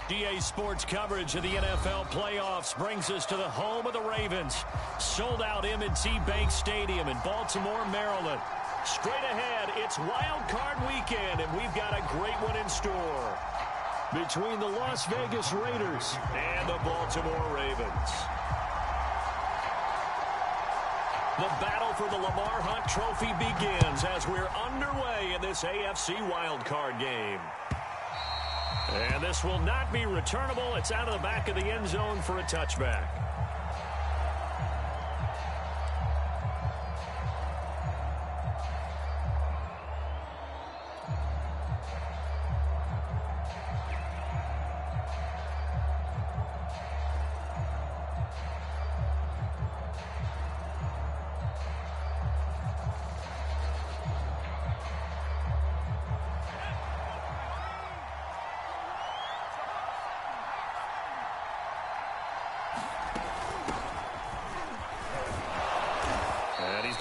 GA Sports coverage of the NFL playoffs brings us to the home of the Ravens. Sold out M&T Bank Stadium in Baltimore, Maryland. Straight ahead, it's Wild Card Weekend, and we've got a great one in store between the Las Vegas Raiders and the Baltimore Ravens. The battle for the Lamar Hunt Trophy begins as we're underway in this AFC wildcard game. And this will not be returnable. It's out of the back of the end zone for a touchback.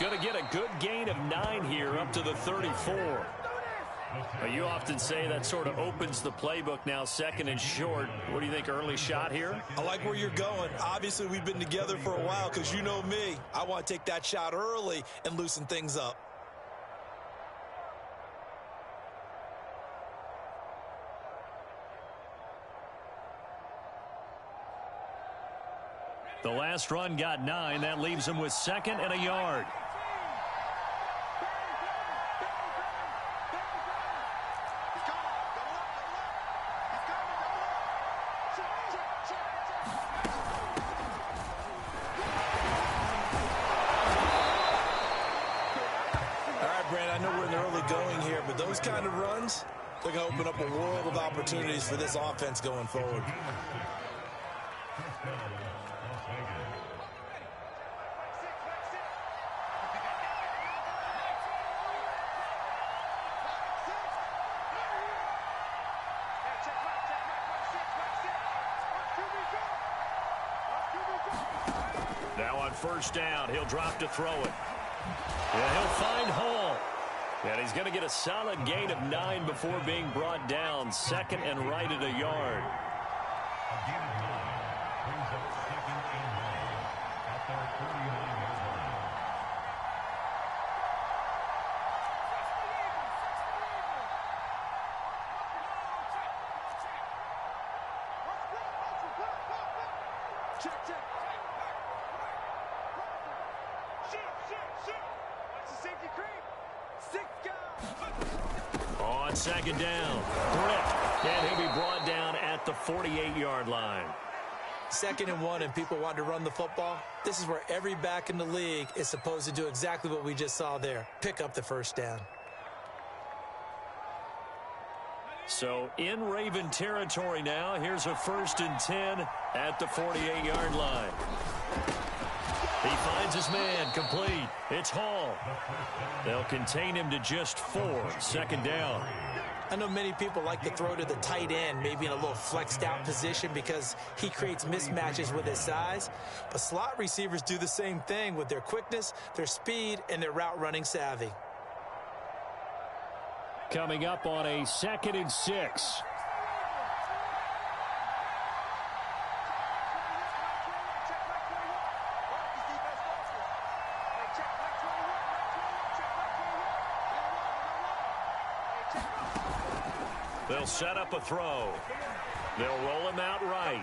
Going to get a good gain of 9 here up to the 34. You often say that sort of opens the playbook now, second and short. What do you think, early shot here? I like where you're going. Obviously, we've been together for a while because you know me. I want to take that shot early and loosen things up. The last run got 9. That leaves him with 2nd and a yard. Those kind of runs, they're going to open up a world of opportunities for this offense going forward. Now on first down, he'll drop to throw it. Yeah, he'll find Hall. And he's going to get a solid gain of 9 before being brought down. 2nd and right at a yard. On 2nd down, Britt, and he'll be brought down at the 48-yard line. 2nd and 1, and people want to run the football. This is where every back in the league is supposed to do exactly what we just saw there. Pick up the first down. So in Raven territory now, here's a 1st and 10 at the 48-yard line. He finds his man, complete. It's Hall. They'll contain him to just 4. 2nd down. I know many people like to throw to the tight end, maybe in a little flexed out position because he creates mismatches with his size. But slot receivers do the same thing with their quickness, their speed, and their route running savvy. Coming up on a 2nd and 6. They'll set up a throw. They'll roll him out right.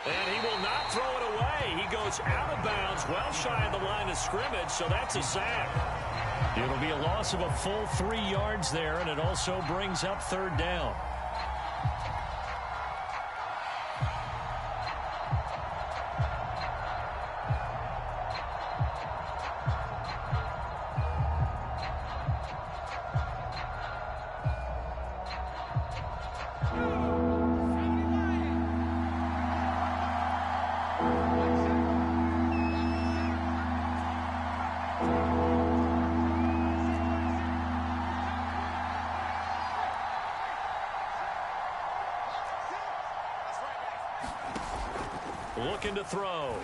And he will not throw it away. He goes out of bounds, well shy of the line of scrimmage, so that's a sack. It'll be a loss of a full 3 yards there, and it also brings up 3rd down. Looking to throw.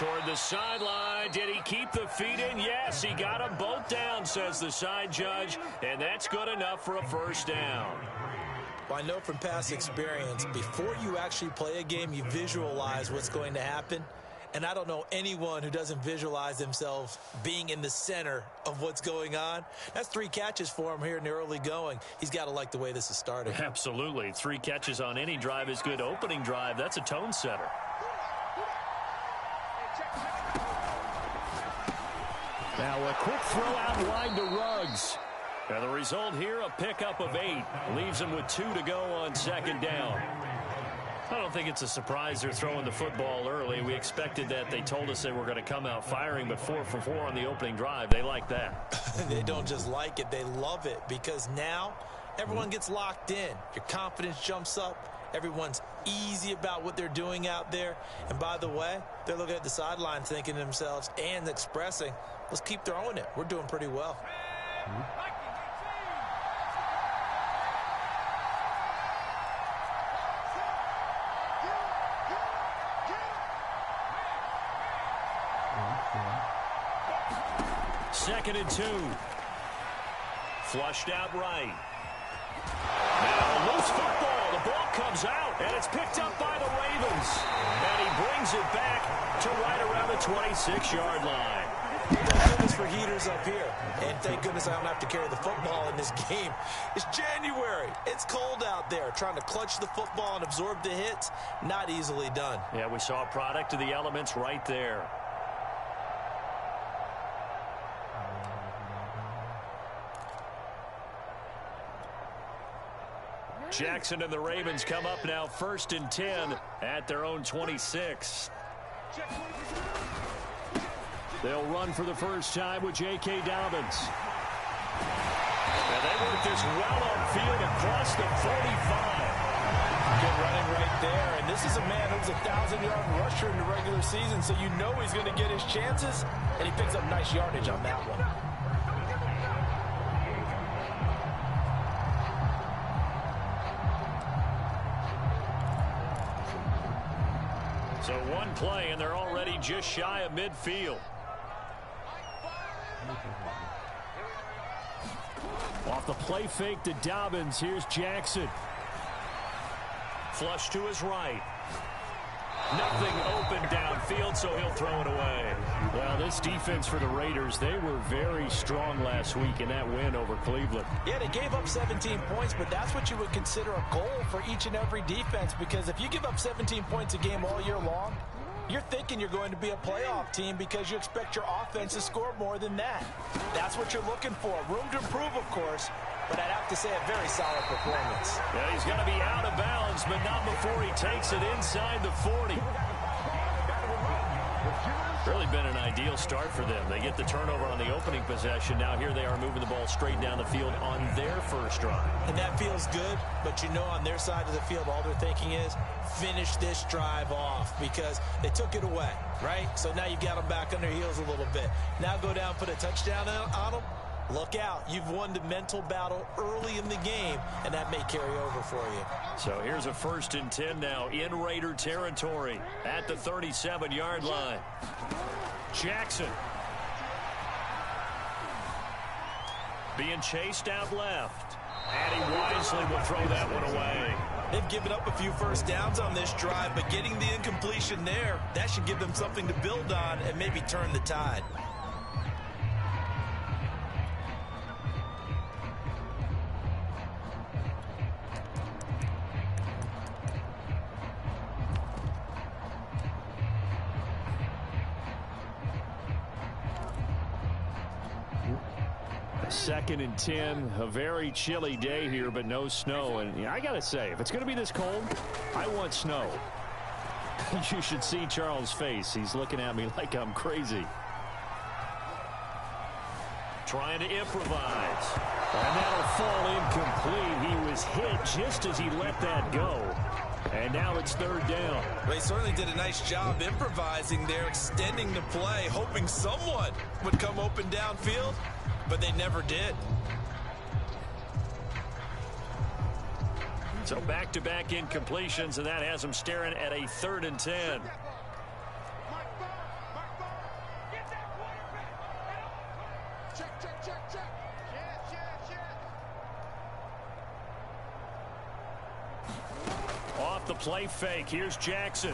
toward the sideline. Did he keep the feet in? Yes, he got them both down, says the side judge, and that's good enough for a first down. Well, I know from past experience, before you actually play a game, you visualize what's going to happen. And I don't know anyone who doesn't visualize themselves being in the center of what's going on. That's 3 catches for him here in the early going. He's got to like the way this is starting. Absolutely. 3 catches on any drive is good. Opening drive, that's a tone setter. Now a quick throw out wide to Ruggs. And the result here, a pickup of 8. Leaves him with 2 to go on second down. I don't think it's a surprise they're throwing the football early. We expected that. They told us they were going to come out firing, but 4 for 4 on the opening drive. They like that. They don't just like it, they love it, because now everyone gets locked in. Your confidence jumps up. Everyone's easy about what they're doing out there. And by the way, they're looking at the sideline thinking to themselves and expressing, let's keep throwing it. We're doing pretty well. Second and 2. Flushed out right. Now loose football. The ball comes out, and it's picked up by the Ravens. And he brings it back to right around the 26-yard line. Thank goodness for heaters up here. And thank goodness I don't have to carry the football in this game. It's January. It's cold out there. Trying to clutch the football and absorb the hits, not easily done. Yeah, we saw a product of the elements right there. Jackson and the Ravens come up now 1st and 10 at their own 26. They'll run for the first time with J.K. Dobbins. And they work this well upfield across the 45. Good running right there. And this is a man who was a 1,000-yard rusher in the regular season, so you know he's going to get his chances, and he picks up nice yardage on that one. So one play, and they're already just shy of midfield. Off the play fake to Dobbins, here's Jackson. Flush to his right. Nothing open downfield, so he'll throw it away. Well, this defense for the Raiders, they were very strong last week in that win over Cleveland. Yeah, they gave up 17 points, but that's what you would consider a goal for each and every defense, because if you give up 17 points a game all year long, you're thinking you're going to be a playoff team because you expect your offense to score more than that. That's what you're looking for. Room to improve, of course, but I'd have to say a very solid performance. Yeah, he's going to be out of bounds, but not before he takes it inside the 40. Really been an ideal start for them. They get the turnover on the opening possession. Now here they are moving the ball straight down the field on their first drive. And that feels good, but you know on their side of the field, all they're thinking is finish this drive off because they took it away, right? So now you've got them back on their heels a little bit. Now go down, put a touchdown on them. Look out. You've won the mental battle early in the game, and that may carry over for you. So here's a 1st and 10 now in Raider territory at the 37-yard line. Jackson being chased out left, and he wisely will throw that one away. They've given up a few first downs on this drive, but getting the incompletion there, that should give them something to build on and maybe turn the tide. Second and 10, a very chilly day here, but no snow. And I got to say, if it's going to be this cold, I want snow. You should see Charles' face. He's looking at me like I'm crazy. Trying to improvise. And that'll fall incomplete. He was hit just as he let that go. And now it's 3rd down. Well, he certainly did a nice job improvising there, extending the play, hoping someone would come open downfield. But they never did. So back-to-back incompletions, and that has them staring at a 3rd and 10. off the play fake. Here's Jackson.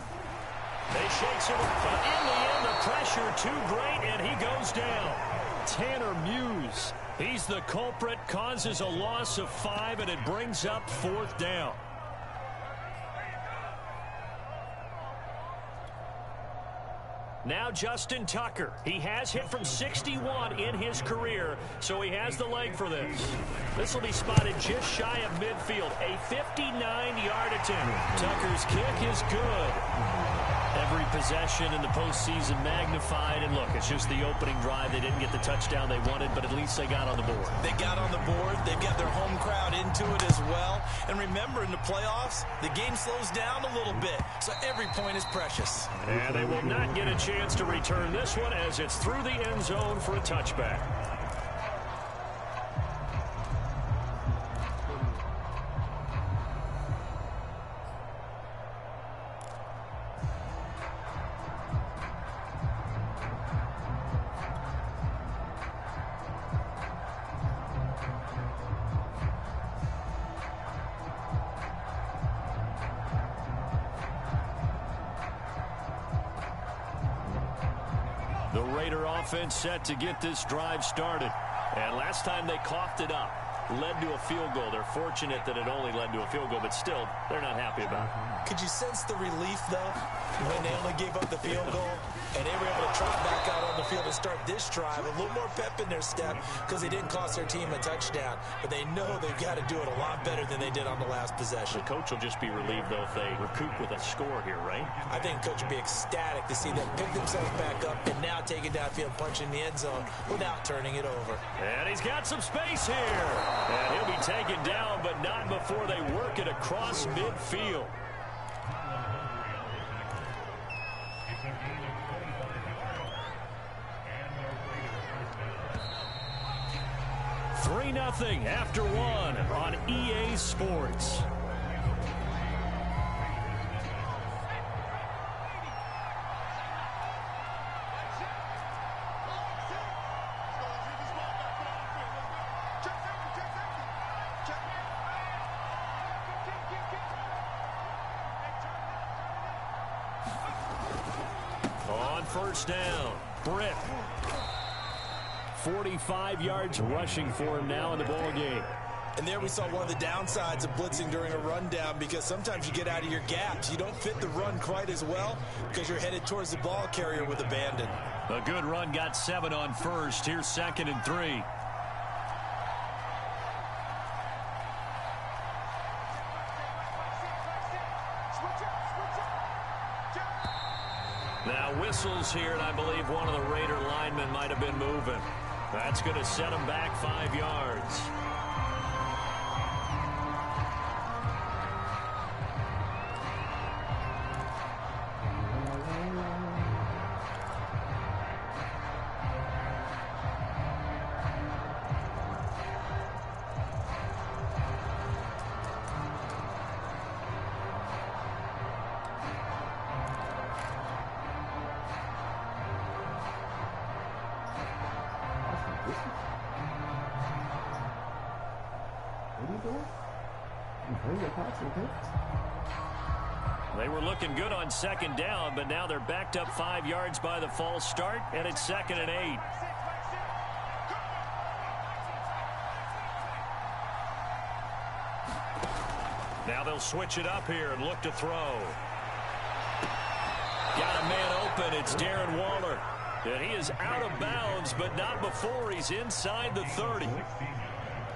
They shakes him, but in the end, the pressure too great, and he goes down. Tanner Muse, he's the culprit, causes a loss of 5, and it brings up 4th down. Now Justin Tucker. He has hit from 61 in his career, so he has the leg for this. This will be spotted just shy of midfield, a 59-yard attempt. Tucker's kick is good. Every possession in the postseason magnified, and look, it's just the opening drive. They didn't get the touchdown they wanted, but at least they got on the board. They got on the board. They've got their home crowd into it as well. And remember, in the playoffs, the game slows down a little bit, so every point is precious. And they will not get a chance to return this one as it's through the end zone for a touchback. The Raider offense set to get this drive started. And last time they coughed it up, led to a field goal. They're fortunate that it only led to a field goal, but still, they're not happy about it. Could you sense the relief, though, when they only gave up the field goal and they were able to trot back out on the field and start this drive? A little more pep in their step because they didn't cost their team a touchdown, but they know they've got to do it a lot better than they did on the last possession. The coach will just be relieved, though, if they recoup with a score here, right? I think the coach will be ecstatic to see them pick themselves back up and now take it downfield, punch in the end zone without turning it over. And he's got some space here. And he'll be taken down, but not before they work it across midfield. 3-0 after 1 on EA Sports. On first down, Britt. 45 yards rushing for him now in the ball game. And there we saw one of the downsides of blitzing during a rundown, because sometimes you get out of your gaps. You don't fit the run quite as well because you're headed towards the ball carrier with abandon. A good run got 7 on first. Here's 2nd and 3. Now whistles here, and I believe one of the Raider linemen might have been moving. That's going to set him back 5 yards. They were looking good on 2nd down, but now they're backed up 5 yards by the false start, and it's 2nd and 8. Now they'll switch it up here and look to throw. Got a man open. It's Darren Waller. And he is out of bounds, but not before he's inside the 30.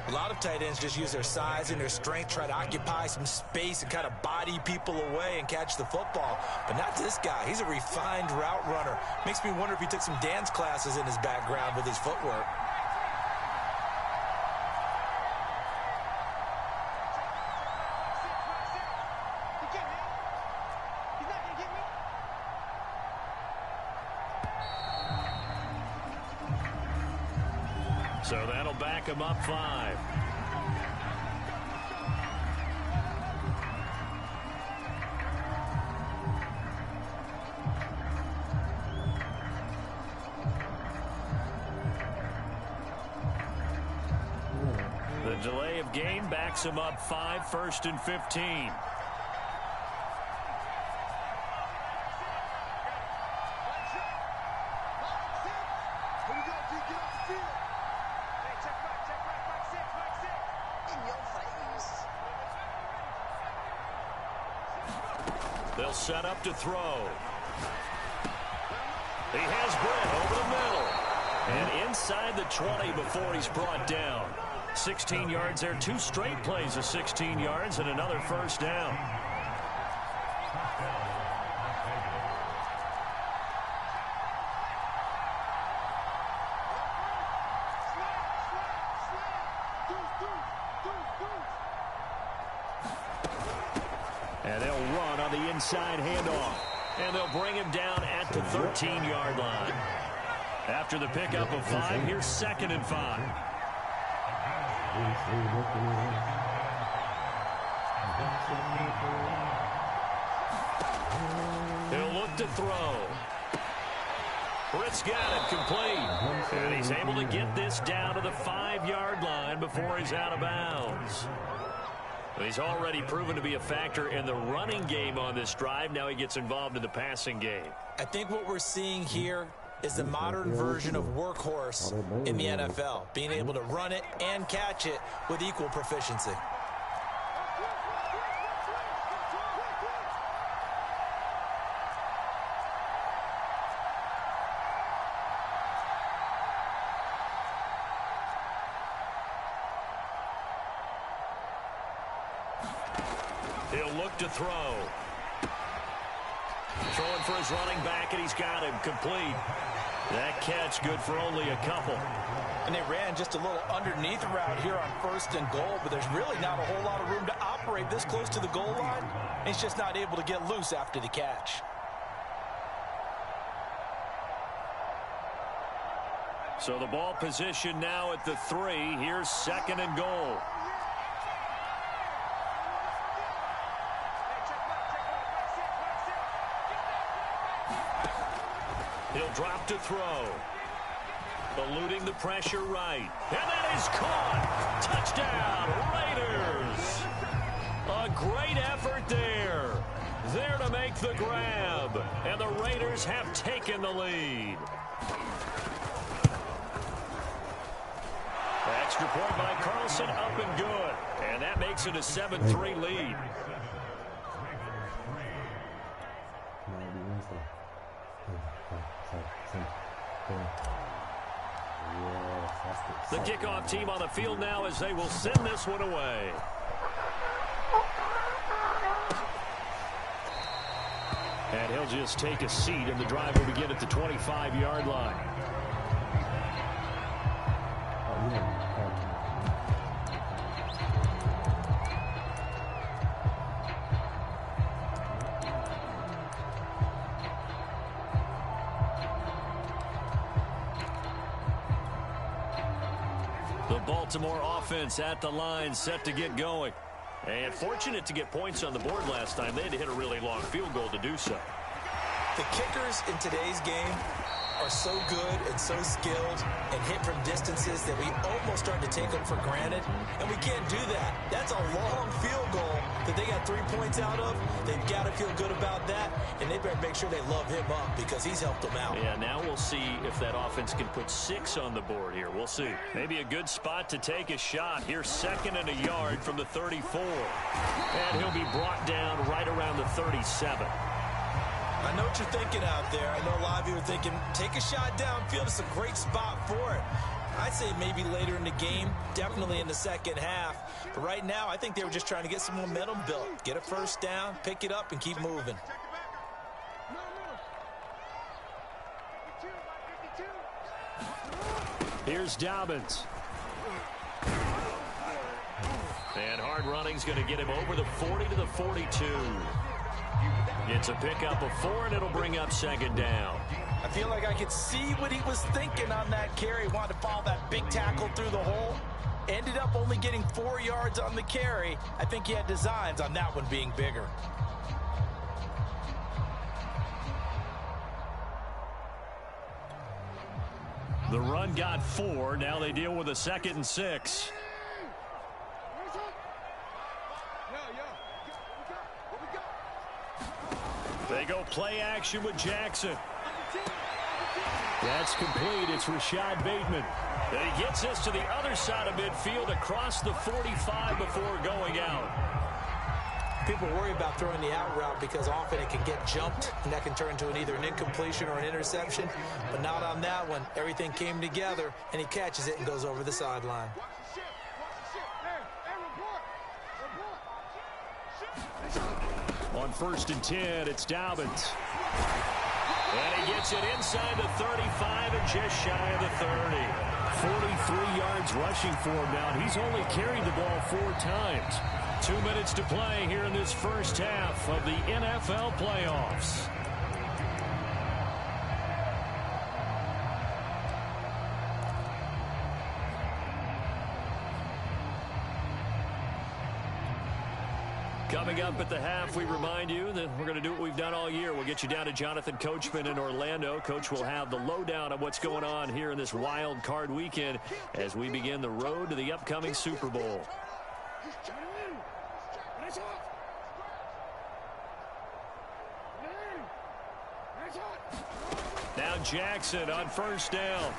A lot of tight ends just use their size and their strength, try to occupy some space and kind of body people away and catch the football. But not this guy. He's a refined route runner. Makes me wonder if he took some dance classes in his background with his footwork. So that'll back him up 5. The delay of game backs him up 5, 1st and 15. They'll set up to throw. He has Brett over the middle. And inside the 20 before he's brought down. 16 yards there. 2 straight plays of 16 yards and another first down. And they'll run on the inside handoff. And they'll bring him down at the 13-yard line. After the pickup of 5, here's 2nd and 5. He'll look to throw. Britt's got it complete. And he's able to get this down to the 5-yard line before he's out of bounds. He's already proven to be a factor in the running game on this drive. Now he gets involved in the passing game. I think what we're seeing here is the modern version of workhorse in the NFL, being able to run it and catch it with equal proficiency. He'll look to throw. Throwing for his running back, and he's got him complete. That catch good for only a couple. And they ran just a little underneath route here on 1st and goal, but there's really not a whole lot of room to operate this close to the goal line. He's just not able to get loose after the catch. So the ball position now at the 3. Here's 2nd and goal. He'll drop to throw. Eluding the pressure right. And that is caught. Touchdown, Raiders. A great effort there. There to make the grab. And the Raiders have taken the lead. Extra point by Carlson, up and good. And that makes it a 7-3 lead. The kickoff team on the field now as they will send this one away. And he'll just take a seat, and the drive will begin at the 25-yard line. The Baltimore offense at the line, set to get going. And fortunate to get points on the board last time. They had to hit a really long field goal to do so. The kickers in today's game are so good and so skilled and hit from distances that we almost start to take them for granted, and we can't do that. That's a long field goal that they got 3 points out of. They've got to feel good about that, and they better make sure they love him up because he's helped them out. Yeah, now we'll see if that offense can put 6 on the board here. We'll see. Maybe a good spot to take a shot. Here's 2nd and a yard from the 34. And he'll be brought down right around the 37. I know what you're thinking out there. I know a lot of you are thinking, take a shot downfield. It's a great spot for it. I'd say maybe later in the game, definitely in the second half. But right now, I think they were just trying to get some momentum built. Get a first down, pick it up, and keep moving. Here's Dobbins. And hard running's going to get him over the 40 to the 42. It's a pickup of 4, and it'll bring up 2nd down. I feel like I could see what he was thinking on that carry. Wanted to follow that big tackle through the hole. Ended up only getting 4 yards on the carry. I think he had designs on that one being bigger. The run got 4. Now they deal with a 2nd and 6. They go play action with Jackson. That's complete. It's Rashad Bateman. And he gets us to the other side of midfield across the 45 before going out. People worry about throwing the out route because often it can get jumped, and that can turn into either an incompletion or an interception. But not on that one. Everything came together, and he catches it and goes over the sideline. On 1st and 10, it's Dobbins. And he gets it inside the 35 and just shy of the 30. 43 yards rushing for him now. He's only carried the ball 4 times. 2 minutes to play here in this first half of the NFL playoffs. Coming up at the half, we remind you that we're going to do what we've done all year. We'll get you down to Jonathan Coachman in Orlando. Coach will have the lowdown of what's going on here in this wild card weekend as we begin the road to the upcoming Super Bowl. Now Jackson on 1st down.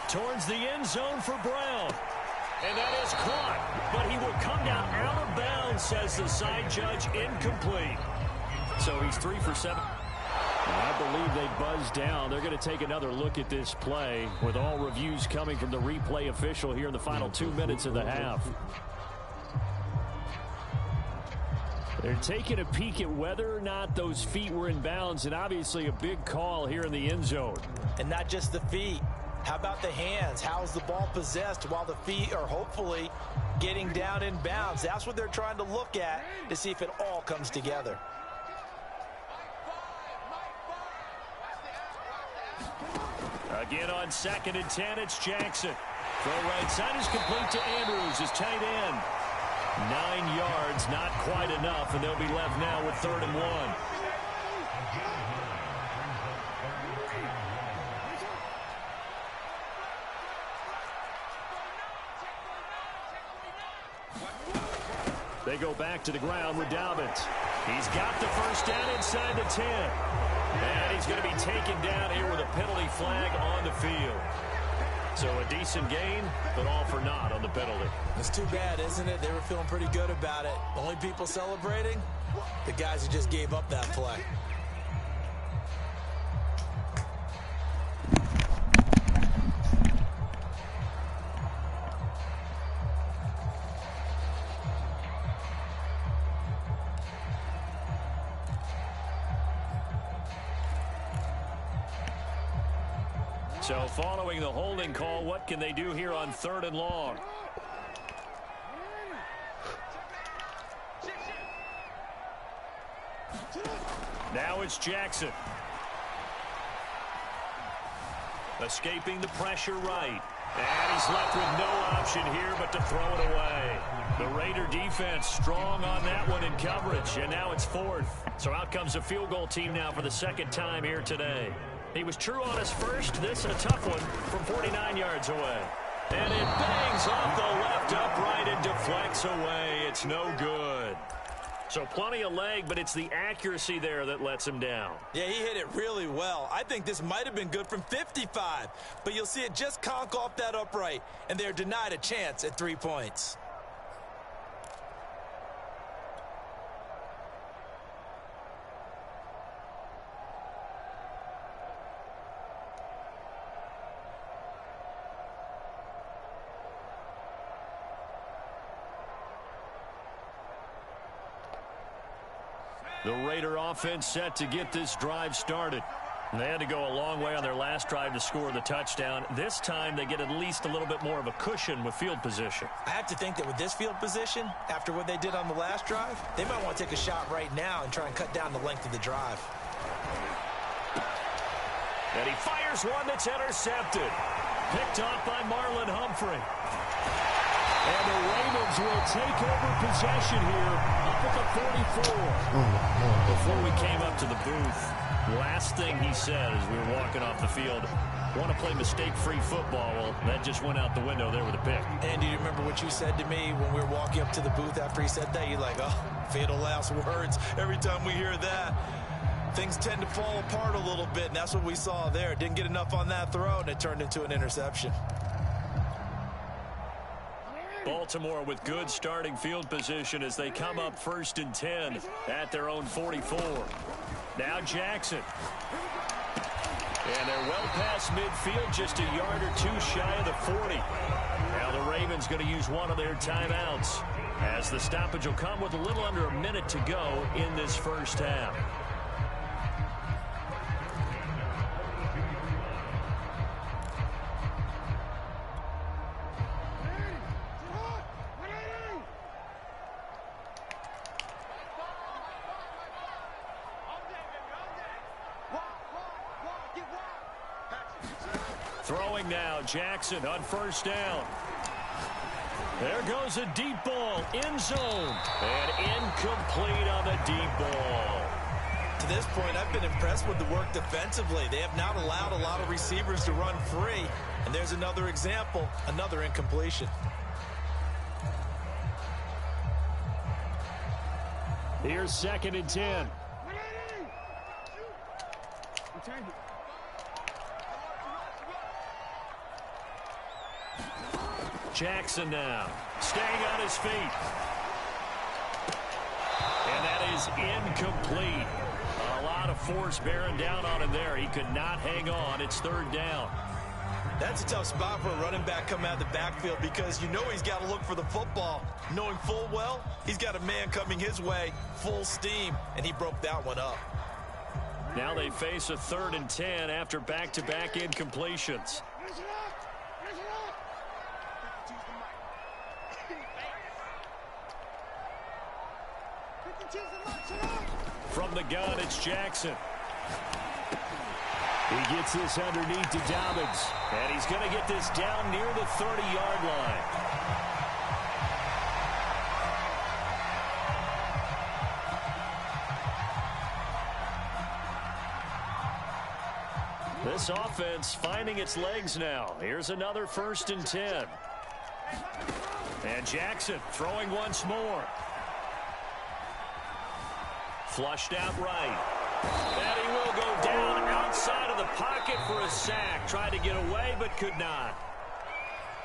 Towards the end zone for Brown. And that is caught. But he will come down out of bounds, says the side judge. Incomplete. So he's 3 for 7. I believe they buzzed down. They're going to take another look at this play with all reviews coming from the replay official here in the final 2 minutes of the half. They're taking a peek at whether or not those feet were in bounds, and obviously a big call here in the end zone. And not just the feet. How about the hands? How's the ball possessed while the feet are hopefully getting down in bounds? That's what they're trying to look at to see if it all comes together. Again on 2nd and 10, it's Jackson. Throw right side is complete to Andrews, his tight end. 9 yards, not quite enough, and they'll be left now with 3rd and 1. They go back to the ground with Dobbins. He's got the 1st down inside the 10. And he's going to be taken down here with a penalty flag on the field. So a decent gain, but all for naught on the penalty. It's too bad, isn't it? They were feeling pretty good about it. Only people celebrating, the guys who just gave up that play. So following the holding call, what can they do here on 3rd and long? Now it's Jackson. Escaping the pressure right. And he's left with no option here but to throw it away. The Raider defense strong on that one in coverage. And now it's 4th. So out comes the field goal team now for the 2nd time here today. He was true on his first. This a tough one from 49 yards away. And it bangs off the left upright and deflects away. It's no good. So plenty of leg, but it's the accuracy there that lets him down. Yeah, he hit it really well. I think this might have been good from 55. But you'll see it just conk off that upright. And they're denied a chance at 3 points. The Raider offense set to get this drive started. They had to go a long way on their last drive to score the touchdown. This time they get at least a little bit more of a cushion with field position. I have to think that with this field position, after what they did on the last drive, they might want to take a shot right now and try and cut down the length of the drive. And he fires one that's intercepted. Picked off by Marlon Humphrey. And the Ravens will take over possession here up at the 44. Before we came up to the booth, last thing he said as we were walking off the field, want to play mistake-free football. Well, that just went out the window there with a pick. And do you remember what you said to me when we were walking up to the booth after he said that? You're like, oh, fatal last words every time we hear that. things tend to fall apart a little bit, and that's what we saw there. Didn't get enough on that throw, and it turned into an interception. Baltimore with good starting field position as they come up 1st and 10 at their own 44. Now Jackson. And they're well past midfield, just a yard or two shy of the 40. Now the Ravens going to use one of their timeouts as the stoppage will come with a little under a minute to go in this first half. Throwing now, Jackson on 1st down. There goes a deep ball, end zone, and incomplete on the deep ball. To this point, I've been impressed with the work defensively. They have not allowed a lot of receivers to run free, and there's another example, another incompletion. Here's 2nd and 10. Jackson now, staying on his feet. And that is incomplete. A lot of force bearing down on him there. He could not hang on. It's 3rd down. That's a tough spot for a running back coming out of the backfield because you know he's got to look for the football, knowing full well he's got a man coming his way, full steam, and he broke that one up. Now they face a 3rd and 10 after back-to-back incompletions. From the gun, it's Jackson. He gets this underneath to Dobbins, and he's going to get this down near the 30-yard line. This offense finding its legs now. Here's another 1st and 10. And Jackson throwing once more. Flushed out right. And he will go down outside of the pocket for a sack. Tried to get away, but could not.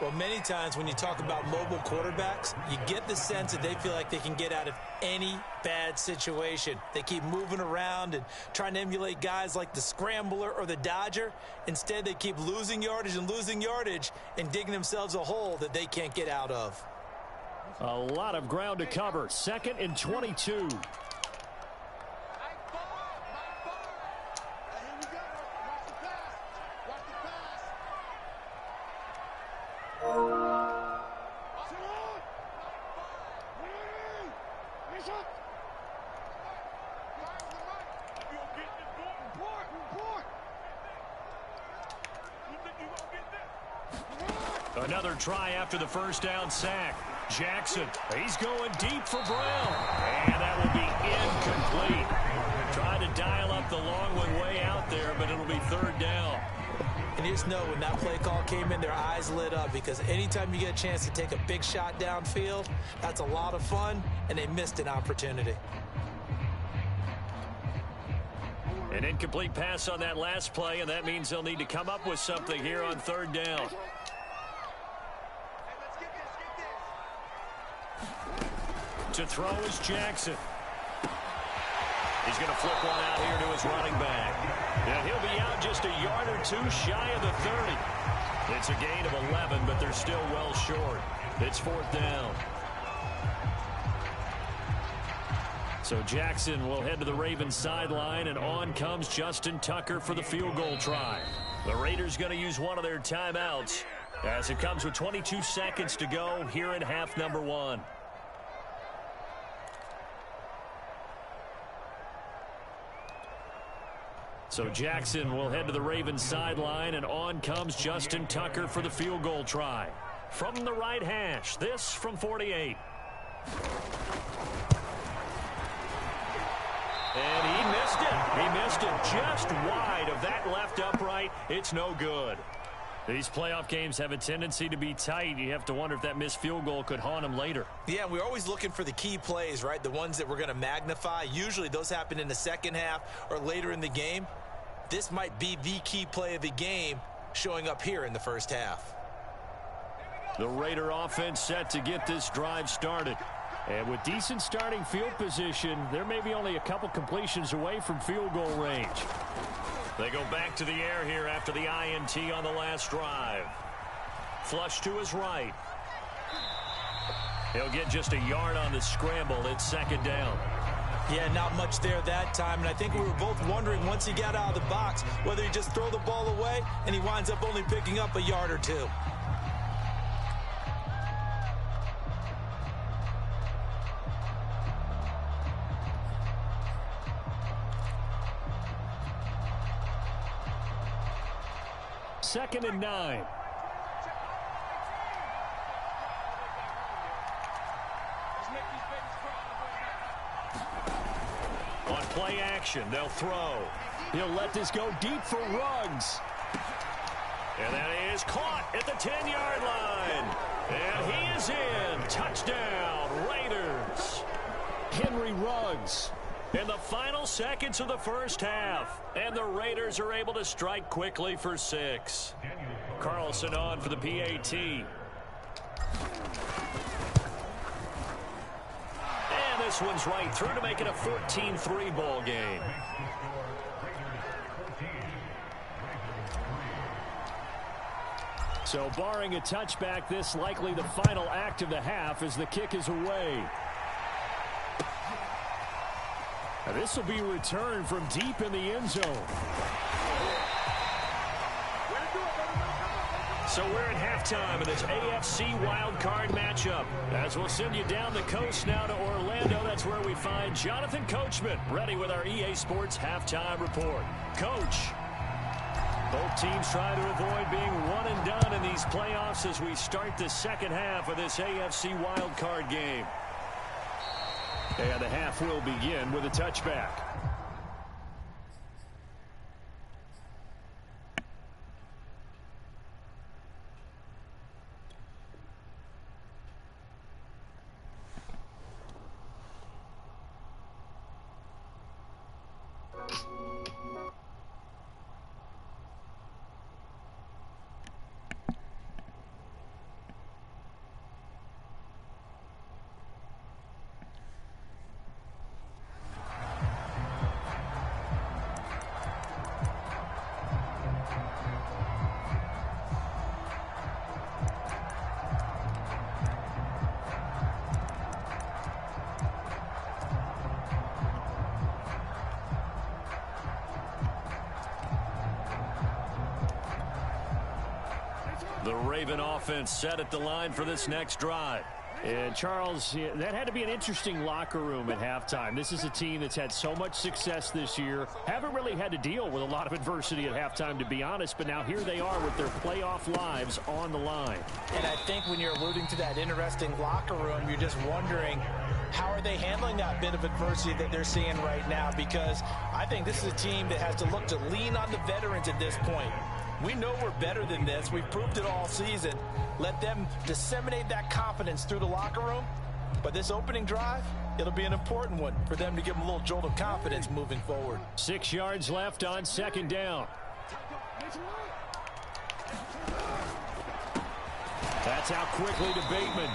Well, many times when you talk about mobile quarterbacks, you get the sense that they feel like they can get out of any bad situation. They keep moving around and trying to emulate guys like the Scrambler or the Dodger. Instead, they keep losing yardage and digging themselves a hole that they can't get out of. A lot of ground to cover. 2nd and 22. Another try after the 1st down sack. Jackson, he's going deep for Brown. And that will be incomplete. Trying to dial up the long one way out there, but it'll be 3rd down. And you just know when that play call came in, their eyes lit up because anytime you get a chance to take a big shot downfield, that's a lot of fun, and they missed an opportunity. An incomplete pass on that last play, and that means they'll need to come up with something here on 3rd down. To throw is Jackson. He's going to flip one out here to his running back. And he'll be out just a yard or two shy of the 30. It's a gain of 11, but they're still well short. It's 4th down. So Jackson will head to the Ravens sideline, and on comes Justin Tucker for the field goal try. The Raiders going to use one of their timeouts as it comes with 22 seconds to go here in half number 1. So Jackson will head to the Ravens sideline, and on comes Justin Tucker for the field goal try. From the right hash, this from 48. And he missed it. He missed it just wide of that left upright. It's no good. These playoff games have a tendency to be tight. You have to wonder if that missed field goal could haunt them later. Yeah, we're always looking for the key plays, right? The ones that we're going to magnify. Usually those happen in the second half or later in the game. This might be the key play of the game showing up here in the first half. The Raider offense set to get this drive started. And with decent starting field position, there may be only a couple completions away from field goal range. They go back to the air here after the INT on the last drive. Flush to his right. He'll get just a yard on the scramble. It's second down. Yeah, not much there that time. And I think we were both wondering once he got out of the box whether he just throw the ball away and he winds up only picking up a yard or two. Second and 9. On play action, they'll throw. He'll let this go deep for Ruggs. And that is caught at the 10-yard line. And he is in. Touchdown, Raiders. Henry Ruggs. In the final seconds of the first half. And the Raiders are able to strike quickly for 6. Carlson on for the PAT. And this one's right through to make it a 14-3 ball game. So barring a touchback, this likely the final act of the half as the kick is away. Now this will be returned from deep in the end zone. So we're at halftime in this AFC wildcard matchup. As we'll send you down the coast now to Orlando, that's where we find Jonathan Coachman, ready with our EA Sports halftime report. Coach, both teams try to avoid being one and done in these playoffs as we start the second half of this AFC wildcard game. And the half will begin with a touchback. The Raven offense set at the line for this next drive. And Charles, that had to be an interesting locker room at halftime. This is a team that's had so much success this year. Haven't really had to deal with a lot of adversity at halftime, to be honest. But now here they are with their playoff lives on the line. And I think when you're alluding to that interesting locker room, you're just wondering, how are they handling that bit of adversity that they're seeing right now? Because I think this is a team that has to look to lean on the veterans at this point. We know we're better than this. We've proved it all season. Let them disseminate that confidence through the locker room. But this opening drive, it'll be an important one for them to give them a little jolt of confidence moving forward. 6 yards left on second down. That's out quickly to Bateman.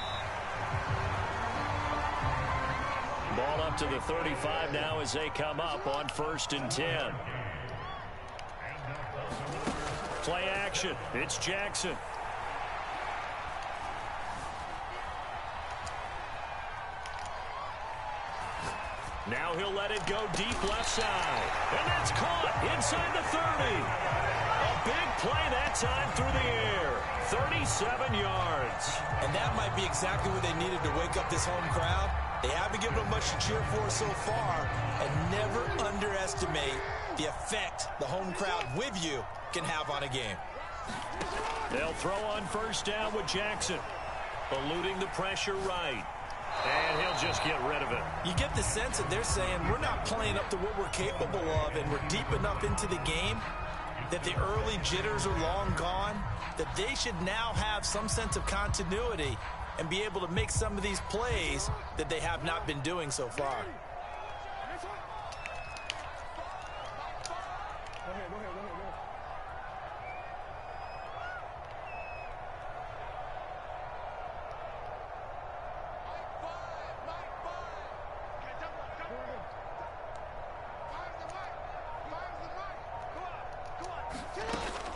Ball up to the 35 now as they come up on 1st and 10. Play action. It's Jackson. Now he'll let it go deep left side. And that's caught inside the 30. A big play that time through the air. 37 yards. And that might be exactly what they needed to wake up this home crowd. They haven't given them much to cheer for so far. And never underestimate the effect the home crowd with you can have on a game. They'll throw on 1st down with Jackson. Eluding the pressure right. And he'll just get rid of it. You get the sense that they're saying we're not playing up to what we're capable of, and we're deep enough into the game that the early jitters are long gone, that they should now have some sense of continuity and be able to make some of these plays that they have not been doing so far.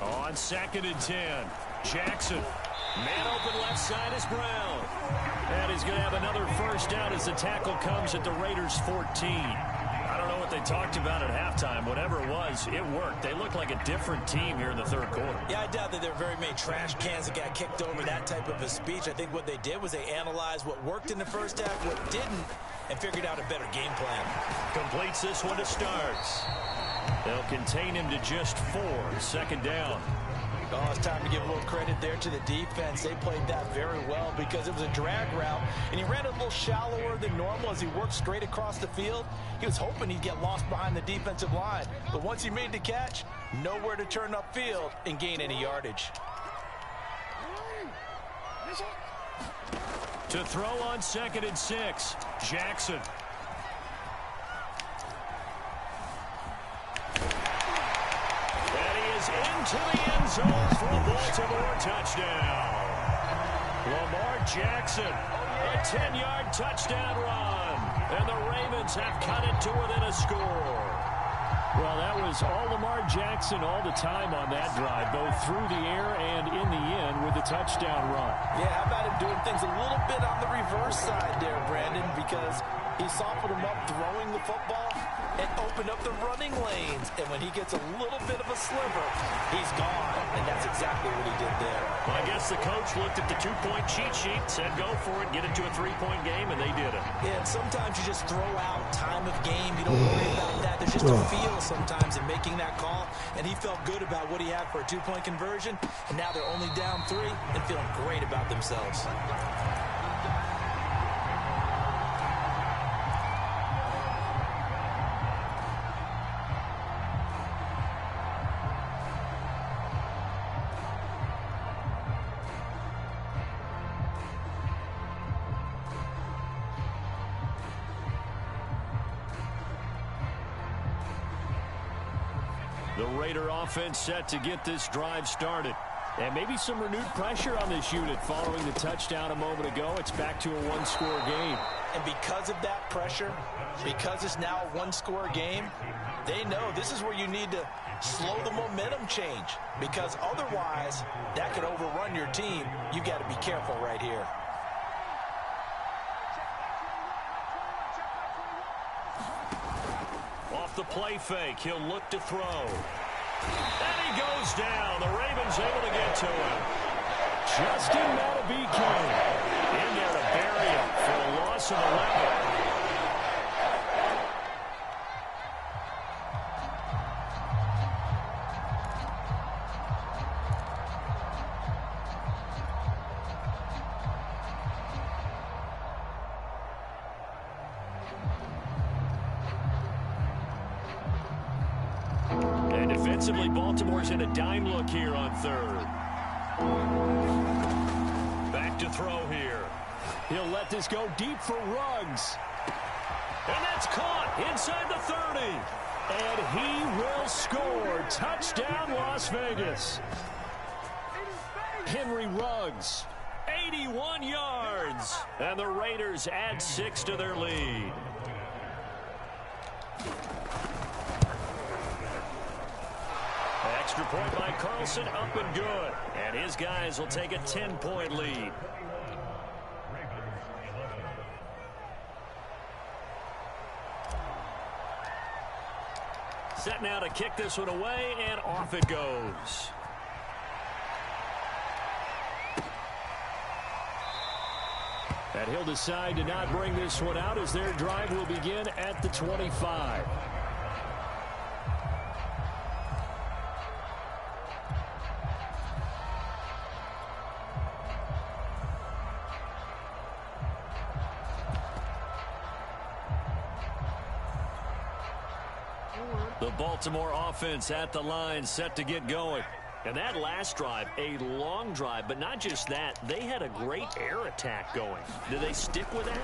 On 2nd and 10, Jackson. Man open left side is Brown. And he's going to have another first down as the tackle comes at the Raiders' 14. I don't know what they talked about at halftime. Whatever it was, it worked. They look like a different team here in the third quarter. Yeah, I doubt that there are very many trash cans that got kicked over, that type of a speech. I think what they did was they analyzed what worked in the first half, what didn't, and figured out a better game plan. Completes this one to Starks. They'll contain him to just 4. 2nd down. Oh, it's time to give a little credit there to the defense. They played that very well because it was a drag route, and he ran a little shallower than normal as he worked straight across the field. He was hoping he'd get lost behind the defensive line, but once he made the catch, nowhere to turn upfield and gain any yardage. To throw on 2nd and 6, Jackson. Into the end zone for a Baltimore touchdown. Lamar Jackson, a 10-yard touchdown run. And the Ravens have cut it to within a score. Well, that was all Lamar Jackson all the time on that drive, both through the air and in the end with the touchdown run. Yeah, how about him doing things a little bit on the reverse side there, Brandon, because he softened him up throwing the football and opened up the running lanes. And when he gets a little bit of a sliver, he's gone. And that's exactly what he did there. Well, I guess the coach looked at the 2-point cheat sheet, said go for it, get it to a 3-point game, and they did it. Yeah, and sometimes you just throw out time of game. You don't worry about that. There's just a feel sometimes in making that call. And he felt good about what he had for a 2-point conversion. And now they're only down 3 and feeling great about themselves. The Raider offense set to get this drive started. And maybe some renewed pressure on this unit following the touchdown a moment ago. It's back to a 1-score game. And because of that pressure, because it's now a 1-score game, they know this is where you need to slow the momentum change. Because otherwise, that could overrun your team. You've got to be careful right here. Off the play fake, he'll look to throw. And he goes down. The Ravens able to get to him. Justin Madubuike in there to bury him for a loss of 11. Defensively, Baltimore's in a dime look here on 3rd. Back to throw here. He'll let this go deep for Ruggs. And that's caught inside the 30. And he will score. Touchdown, Las Vegas. Henry Ruggs, 81 yards. And the Raiders add 6 to their lead. Extra point by Carlson, up and good. And his guys will take a 10-point lead. Set now to kick this one away, and off it goes. And he'll decide to not bring this one out as their drive will begin at the 25. The Baltimore offense at the line, set to get going. And that last drive, a long drive, but not just that. They had a great air attack going. Do they stick with that?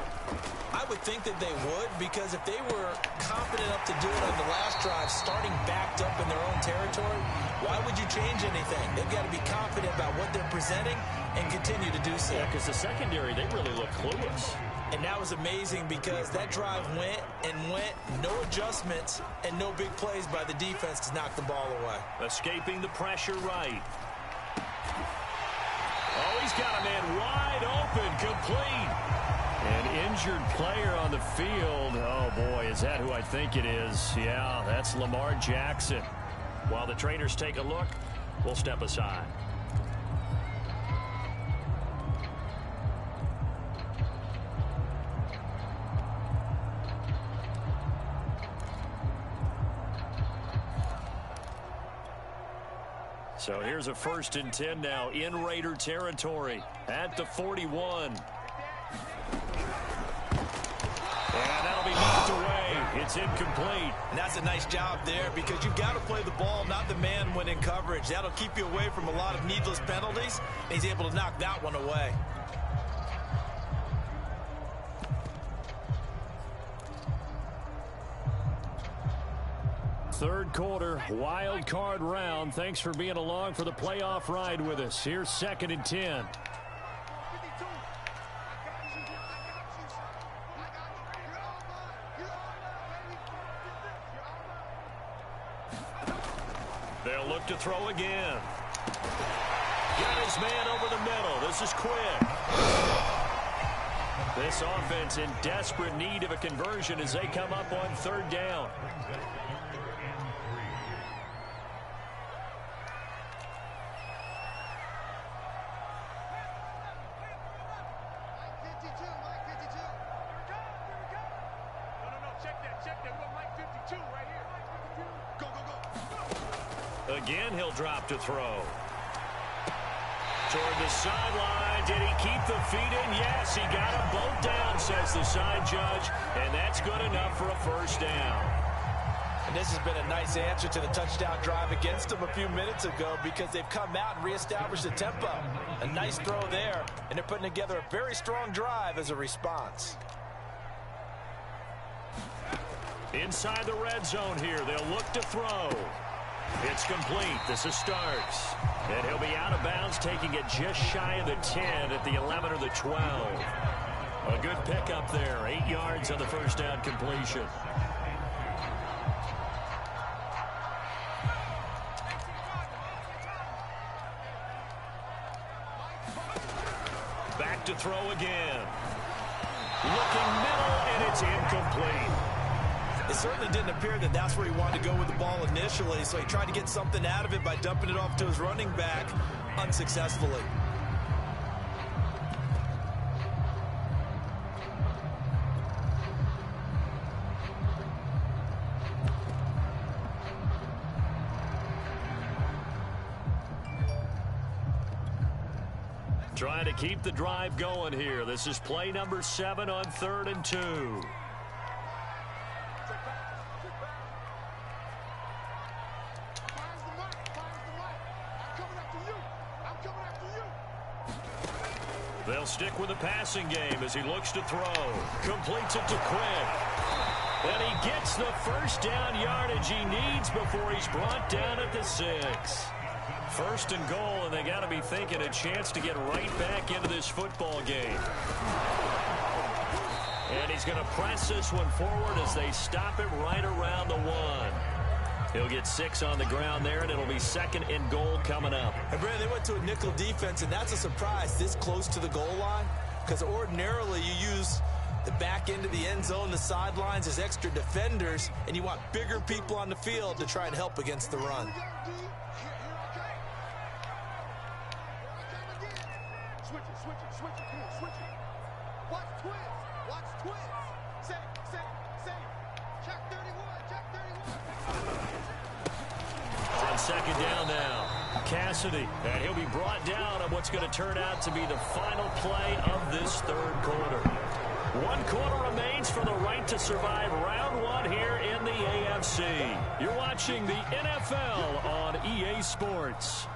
I would think that they would, because if they were confident enough to do it on the last drive, starting backed up in their own territory, why would you change anything? They've got to be confident about what they're presenting and continue to do so. Yeah, because the secondary, they really look clueless. And that was amazing because that drive went and went, no adjustments, and no big plays by the defense to knock the ball away. Escaping the pressure right. Oh, he's got a man wide open, complete. An injured player on the field. Oh, boy, is that who I think it is? Yeah, that's Lamar Jackson. While the trainers take a look, we'll step aside. So here's a 1st and 10 now in Raider territory at the 41. And that'll be knocked away. It's incomplete. And that's a nice job there because you've got to play the ball, not the man when in coverage. That'll keep you away from a lot of needless penalties. And he's able to knock that one away. Third quarter, wild card round. Thanks for being along for the playoff ride with us. Here's 2nd and 10. They'll look to throw again. Got his man over the middle. This is quick. This offense in desperate need of a conversion as they come up on 3rd down. Again, he'll drop to throw. Toward the sideline. Did he keep the feet in? Yes, he got them both down, says the side judge. And that's good enough for a 1st down. And this has been a nice answer to the touchdown drive against them a few minutes ago because they've come out and reestablished the tempo. A nice throw there, and they're putting together a very strong drive as a response. Inside the red zone here. They'll look to throw. It's complete. This is Starks. And he'll be out of bounds, taking it just shy of the 10 at the 11 or the 12. A good pickup there. 8 yards on the 1st down completion. Back to throw again. Looking middle, and it's incomplete. It certainly didn't appear that that's where he wanted to go with the ball initially, so he tried to get something out of it by dumping it off to his running back unsuccessfully. Trying to keep the drive going here. This is play number 7 on 3rd and 2. They'll stick with the passing game as he looks to throw. Completes it to Quick. And he gets the 1st down yardage he needs before he's brought down at the 6. 1st and goal, and they got to be thinking a chance to get right back into this football game. And he's going to press this one forward as they stop it right around the 1. He'll get 6 on the ground there, and it'll be 2nd and goal coming up. And Brandon, they went to a nickel defense, and that's a surprise this close to the goal line, because ordinarily you use the back end of the end zone, the sidelines as extra defenders, and you want bigger people on the field to try and help against the run. On 2nd down now, Cassidy, and he'll be brought down on what's going to turn out to be the final play of this 3rd quarter. 1 quarter remains for the right to survive round 1 here in the AFC. You're watching the NFL on EA Sports.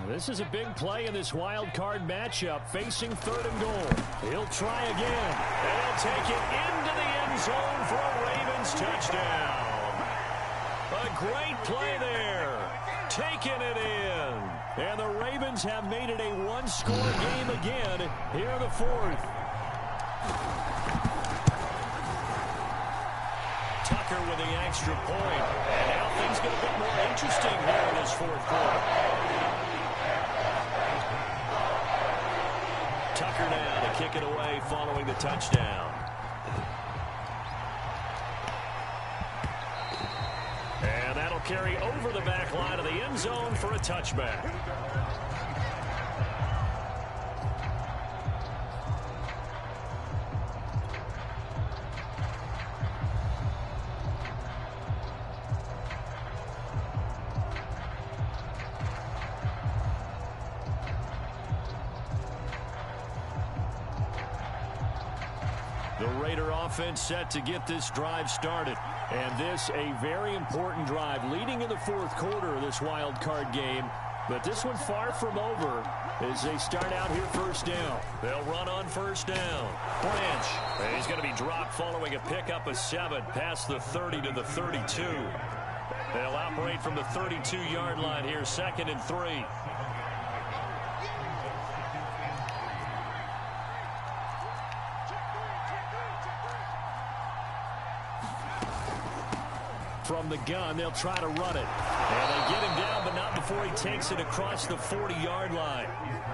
This is a big play in this wild card matchup, facing 3rd and goal. He'll try again, and he'll take it into the end zone for a Ravens touchdown. A great play there, taking it in. And the Ravens have made it a one-score game again here in the 4th. Tucker with the extra point. And now things get a bit more interesting here in this 4th quarter. Tucker now to kick it away following the touchdown. And that'll carry over the back line of the end zone for a touchback. The Raider offense set to get this drive started. And this a very important drive leading in the 4th quarter of this wild card game. But this one far from over as they start out here 1st down. They'll run on 1st down. Branch. And he's going to be dropped following a pickup of 7 past the 30 to the 32. They'll operate from the 32-yard line here, 2nd and 3. From the gun, they'll try to run it. And they get him down, but not before he takes it across the 40-yard line.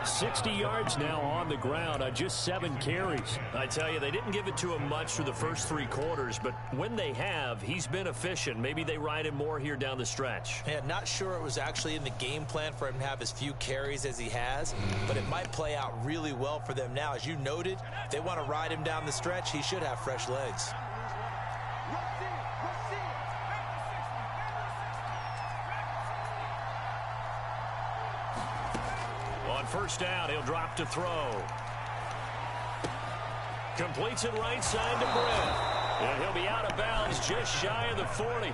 60 yards now on the ground on just 7 carries. I tell you, they didn't give it to him much through the first 3 quarters, but when they have, he's been efficient. Maybe they ride him more here down the stretch. Yeah, not sure it was actually in the game plan for him to have as few carries as he has, but it might play out really well for them now. As you noted, if they want to ride him down the stretch, he should have fresh legs. On 1st down, he'll drop to throw. Completes it right side to Brett. And he'll be out of bounds just shy of the 40.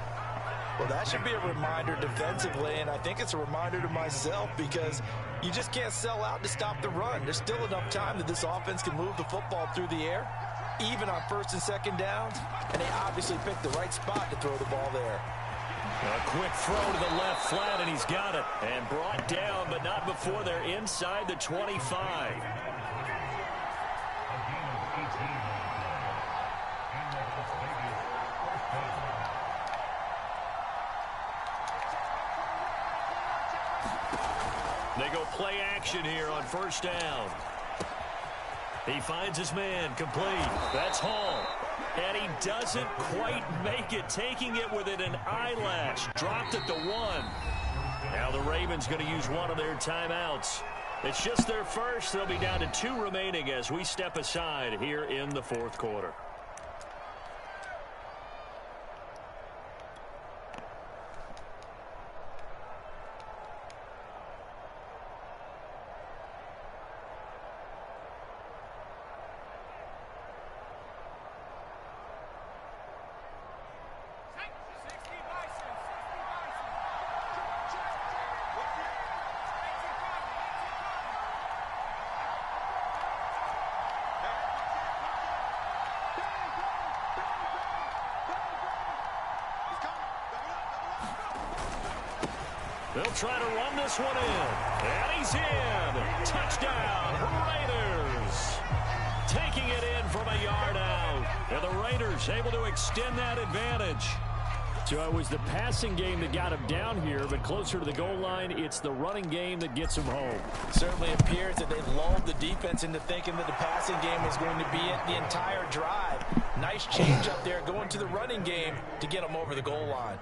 Well, that should be a reminder defensively, and I think it's a reminder to myself because you just can't sell out to stop the run. There's still enough time that this offense can move the football through the air, even on 1st and 2nd downs, and they obviously picked the right spot to throw the ball there. A quick throw to the left flat, and he's got it. And brought down, but not before they're inside the 25. They go play action here on 1st down. He finds his man, complete. That's Hall. And he doesn't quite make it, taking it within an eyelash. Dropped at the 1. Now the Ravens going to use one of their timeouts. It's just their first. They'll be down to 2 remaining as we step aside here in the 4th quarter. They'll try to run this one in. And he's in. Touchdown, Raiders. Taking it in from a yard out. And the Raiders able to extend that advantage. So it was the passing game that got him down here, but closer to the goal line, it's the running game that gets him home. Certainly appears that they've lulled the defense into thinking that the passing game was going to be it the entire drive. Nice change up there going to the running game to get them over the goal line.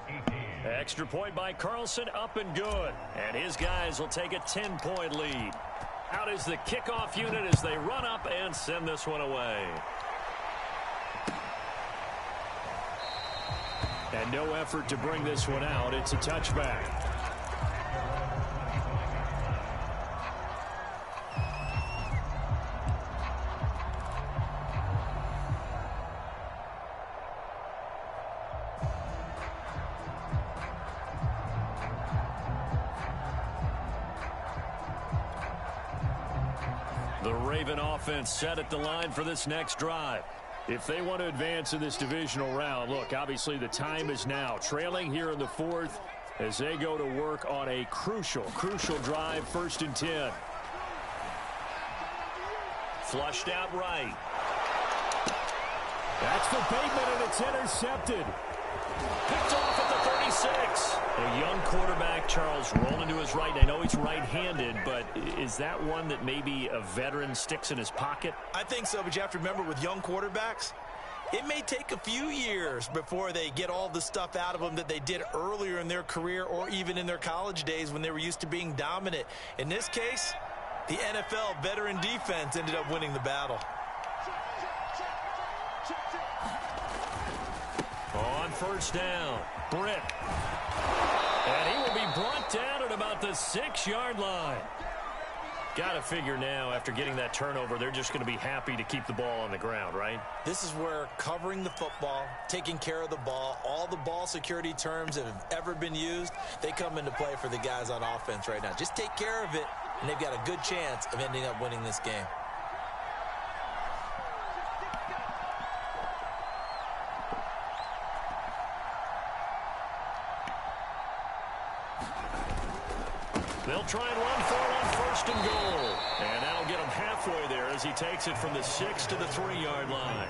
Extra point by Carlson, up and good. And his guys will take a 10-point lead. Out is the kickoff unit as they run up and send this one away. And no effort to bring this one out. It's a touchback. The Raven offense set at the line for this next drive. If they want to advance in this divisional round, look, obviously the time is now. Trailing here in the fourth as they go to work on a crucial drive, 1st and 10. Flushed out right. That's for Bateman, and it's intercepted. Picked off at the 36. A young quarterback, Charles, rolling to his right. I know he's right-handed, but is that one that maybe a veteran sticks in his pocket? I think so, but you have to remember with young quarterbacks, it may take a few years before they get all the stuff out of them that they did earlier in their career or even in their college days when they were used to being dominant. In this case, the NFL veteran defense ended up winning the battle. On 1st down, Britt. And he will be brought down at about the 6-yard line. Got to figure now, after getting that turnover, they're just going to be happy to keep the ball on the ground, right? This is where covering the football, taking care of the ball, all the ball security terms that have ever been used, they come into play for the guys on offense right now. Just take care of it, and they've got a good chance of ending up winning this game. They'll try and run for it on 1st and goal. And that'll get him halfway there as he takes it from the 6 to the 3-yard line.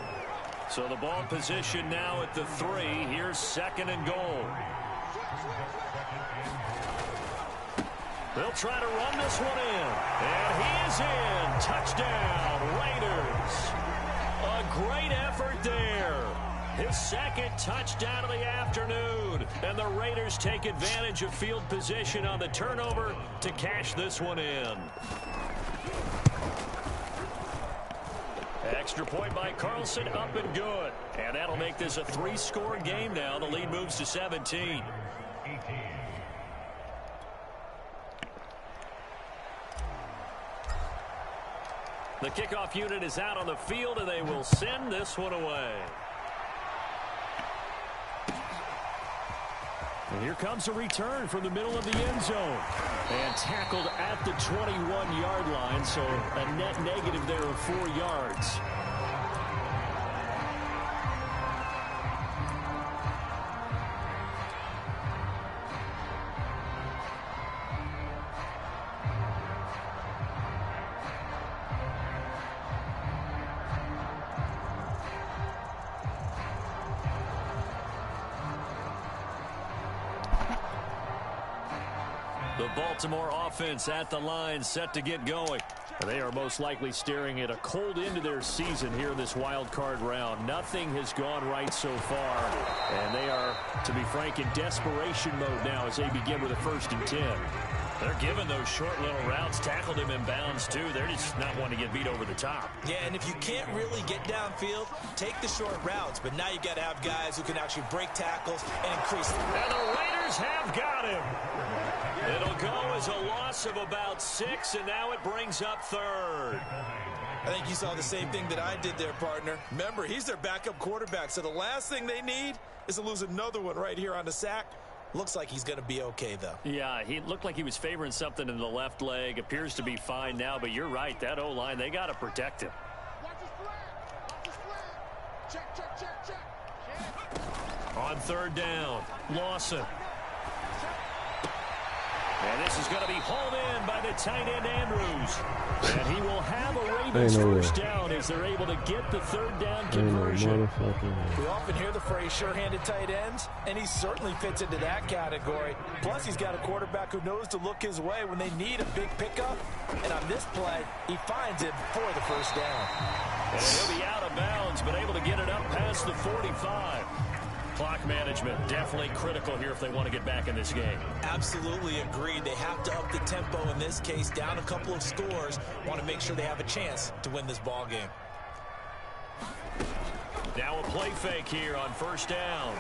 So the ball position now at the 3. Here's 2nd and goal. They'll try to run this one in. And he is in. Touchdown, Raiders. A great effort there. His 2nd touchdown of the afternoon. And the Raiders take advantage of field position on the turnover to cash this one in. Extra point by Carlson, up and good. And that'll make this a 3-score game now. The lead moves to 17. The kickoff unit is out on the field, and they will send this one away. And here comes a return from the middle of the end zone. And tackled at the 21-yard line, so a net negative there of 4 yards. The Baltimore offense at the line, set to get going. They are most likely staring at a cold end of their season here in this wild card round. Nothing has gone right so far, and they are, to be frank, in desperation mode now as they begin with a 1st and 10. They're giving those short little routes, tackled him in bounds too. They're just not wanting to get beat over the top. Yeah, and if you can't really get downfield, take the short routes. But now you've got to have guys who can actually break tackles and increase. And the Raiders have got him. It'll go as a loss of about 6, and now it brings up 3rd. I think you saw the same thing that I did there, partner. Remember, he's their backup quarterback, so the last thing they need is to lose another one right here on the sack. Looks like he's going to be okay, though. Yeah, he looked like he was favoring something in the left leg. Appears to be fine now, but you're right. That O-line, they got to protect him. On 3rd down, Lawson. And this is going to be hauled in by the tight end, Andrews. And he will have a Ravens first down as they're able to get the 3rd down conversion. We often hear the phrase sure-handed tight ends, and he certainly fits into that category. Plus, he's got a quarterback who knows to look his way when they need a big pickup. And on this play, he finds it for the first down. And he'll be out of bounds, but able to get it up past the 45. Clock management definitely critical here if they want to get back in this game. Absolutely agreed. They have to up the tempo in this case, down a couple of scores. Want to make sure they have a chance to win this ball game. Now a play fake here on 1st down.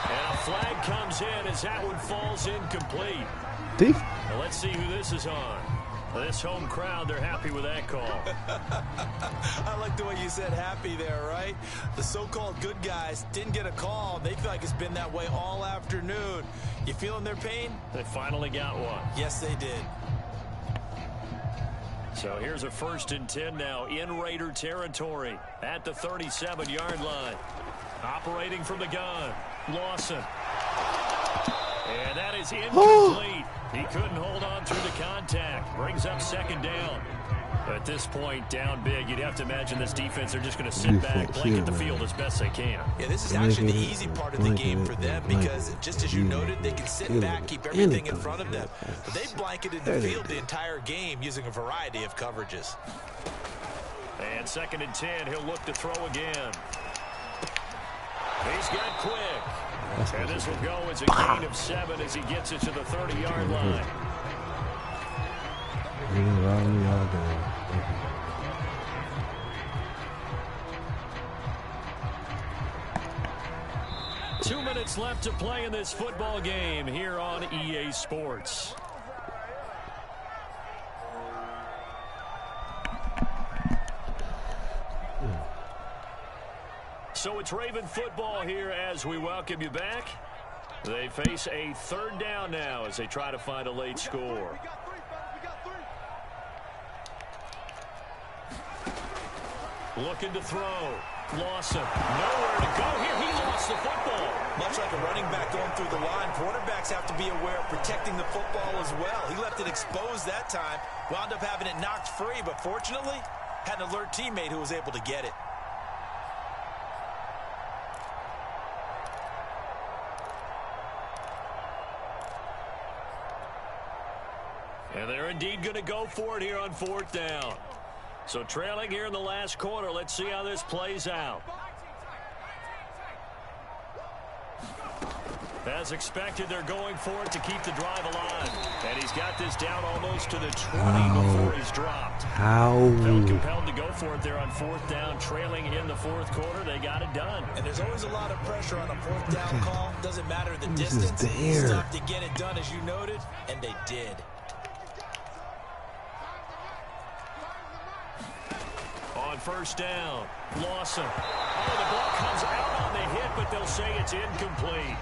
And a flag comes in as that one falls incomplete. Now let's see who this is on. This home crowd, they're happy with that call. I like the way you said happy there, right? The so-called good guys didn't get a call. They feel like it's been that way all afternoon. You feeling their pain? They finally got one. Yes, they did. So here's a 1st and 10 now in Raider territory at the 37-yard line. Operating from the gun, Lawson. And that is incomplete. He couldn't hold on through the contact. Brings up 2nd down. At this point, down big, you'd have to imagine this defense, they're just going to sit back, blanket the field as best they can. Yeah, this is actually the easy part of the game for them because, just as you noted, they can sit back, keep everything in front of them. But they've blanketed the field the entire game using a variety of coverages. And 2nd and 10, he'll look to throw again. He's got quick. And this will go as a gain of 7 as he gets it to the 30-yard line. 2 minutes left to play in this football game here on EA Sports. So it's Raven football here as we welcome you back. They face a 3rd down now as they try to find a late score. Looking to throw. Lawson. Nowhere to go here. He lost the football. Much like a running back going through the line, quarterbacks have to be aware of protecting the football as well. He left it exposed that time. Wound up having it knocked free, but fortunately, had an alert teammate who was able to get it. And they're indeed going to go for it here on 4th down. So trailing here in the last quarter. Let's see how this plays out. As expected, they're going for it to keep the drive alive. And he's got this down almost to the 20 before he's dropped. Felt compelled to go for it there on 4th down, trailing in the 4th quarter. They got it done. And there's always a lot of pressure on a 4th down call. Doesn't matter the distance. It's tough to get it done, as you noted, and they did. On 1st down, Lawson. Oh, the ball comes out on the hit, but they'll say it's incomplete.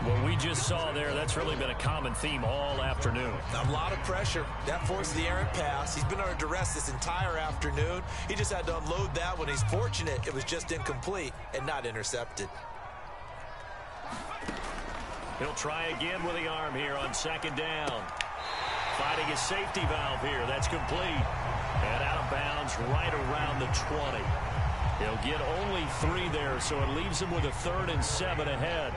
What we just saw there, that's really been a common theme all afternoon. A lot of pressure. That forced the errant pass. He's been under duress this entire afternoon. He just had to unload that one. He's fortunate it was just incomplete and not intercepted. He'll try again with the arm here on 2nd down. Finding his safety valve here. That's complete. And out of bounds right around the 20. He'll get only 3 there, so it leaves him with a 3rd and 7 ahead.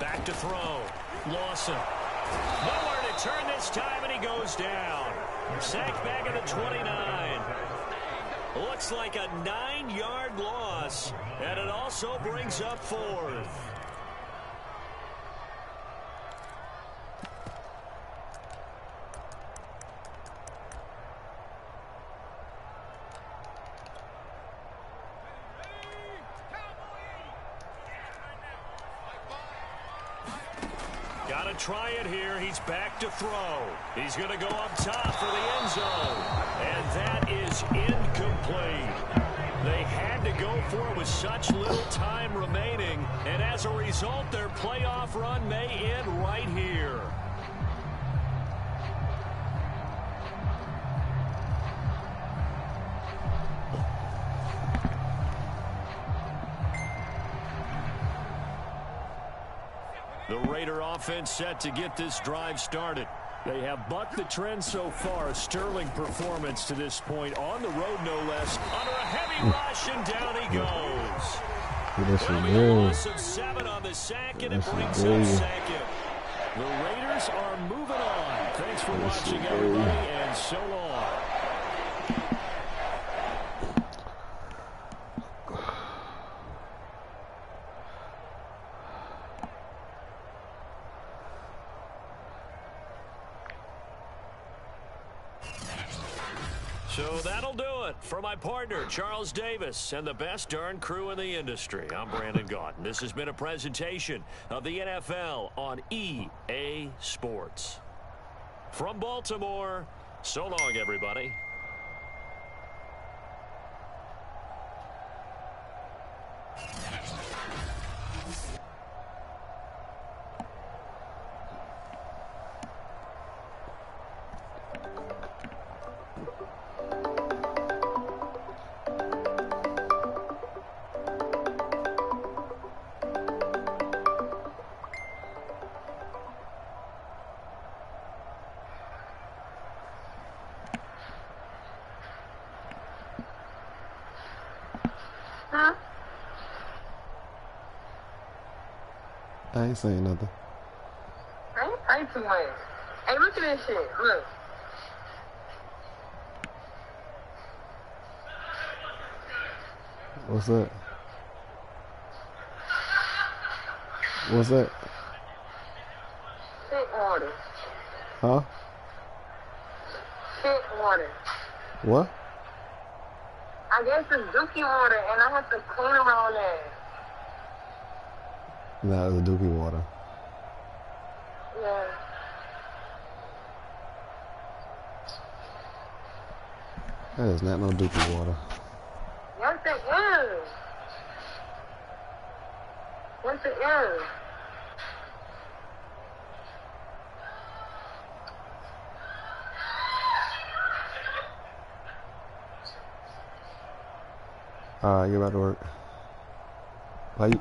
Back to throw. Lawson. Nowhere to turn this time, and he goes down. Sacked back at the 29. Looks like a 9-yard loss, and it also brings up 4th. Got to try it here. He's back to throw. He's going to go up top for the end zone. And that is incomplete. They had to go for it with such little time remaining. And as a result, their playoff run may end right here. The Raider offense set to get this drive started. They have bucked the trend so far. A sterling performance to this point. On the road, no less. Under a heavy rush, and down he goes. That'll be a loss of 7 on the sack, and it brings up 2nd. The Raiders are moving on. Thanks for watching, everybody, and so long. So that'll do it for my partner, Charles Davis, and the best darn crew in the industry. I'm Brandon Gaudin. This has been a presentation of the NFL on EA Sports. From Baltimore, so long, everybody. Huh? I ain't saying nothing. I ain't play too much. Hey, look at this shit. Look. What's that? What's that? Shit water. Huh? Shit water. What? I guess it's dookie water, and I have to clean around that. Nah, it's Dookie water. Yeah. That is not no Dookie water. Yes, it is. Yes, it is. Alright, you're about to work.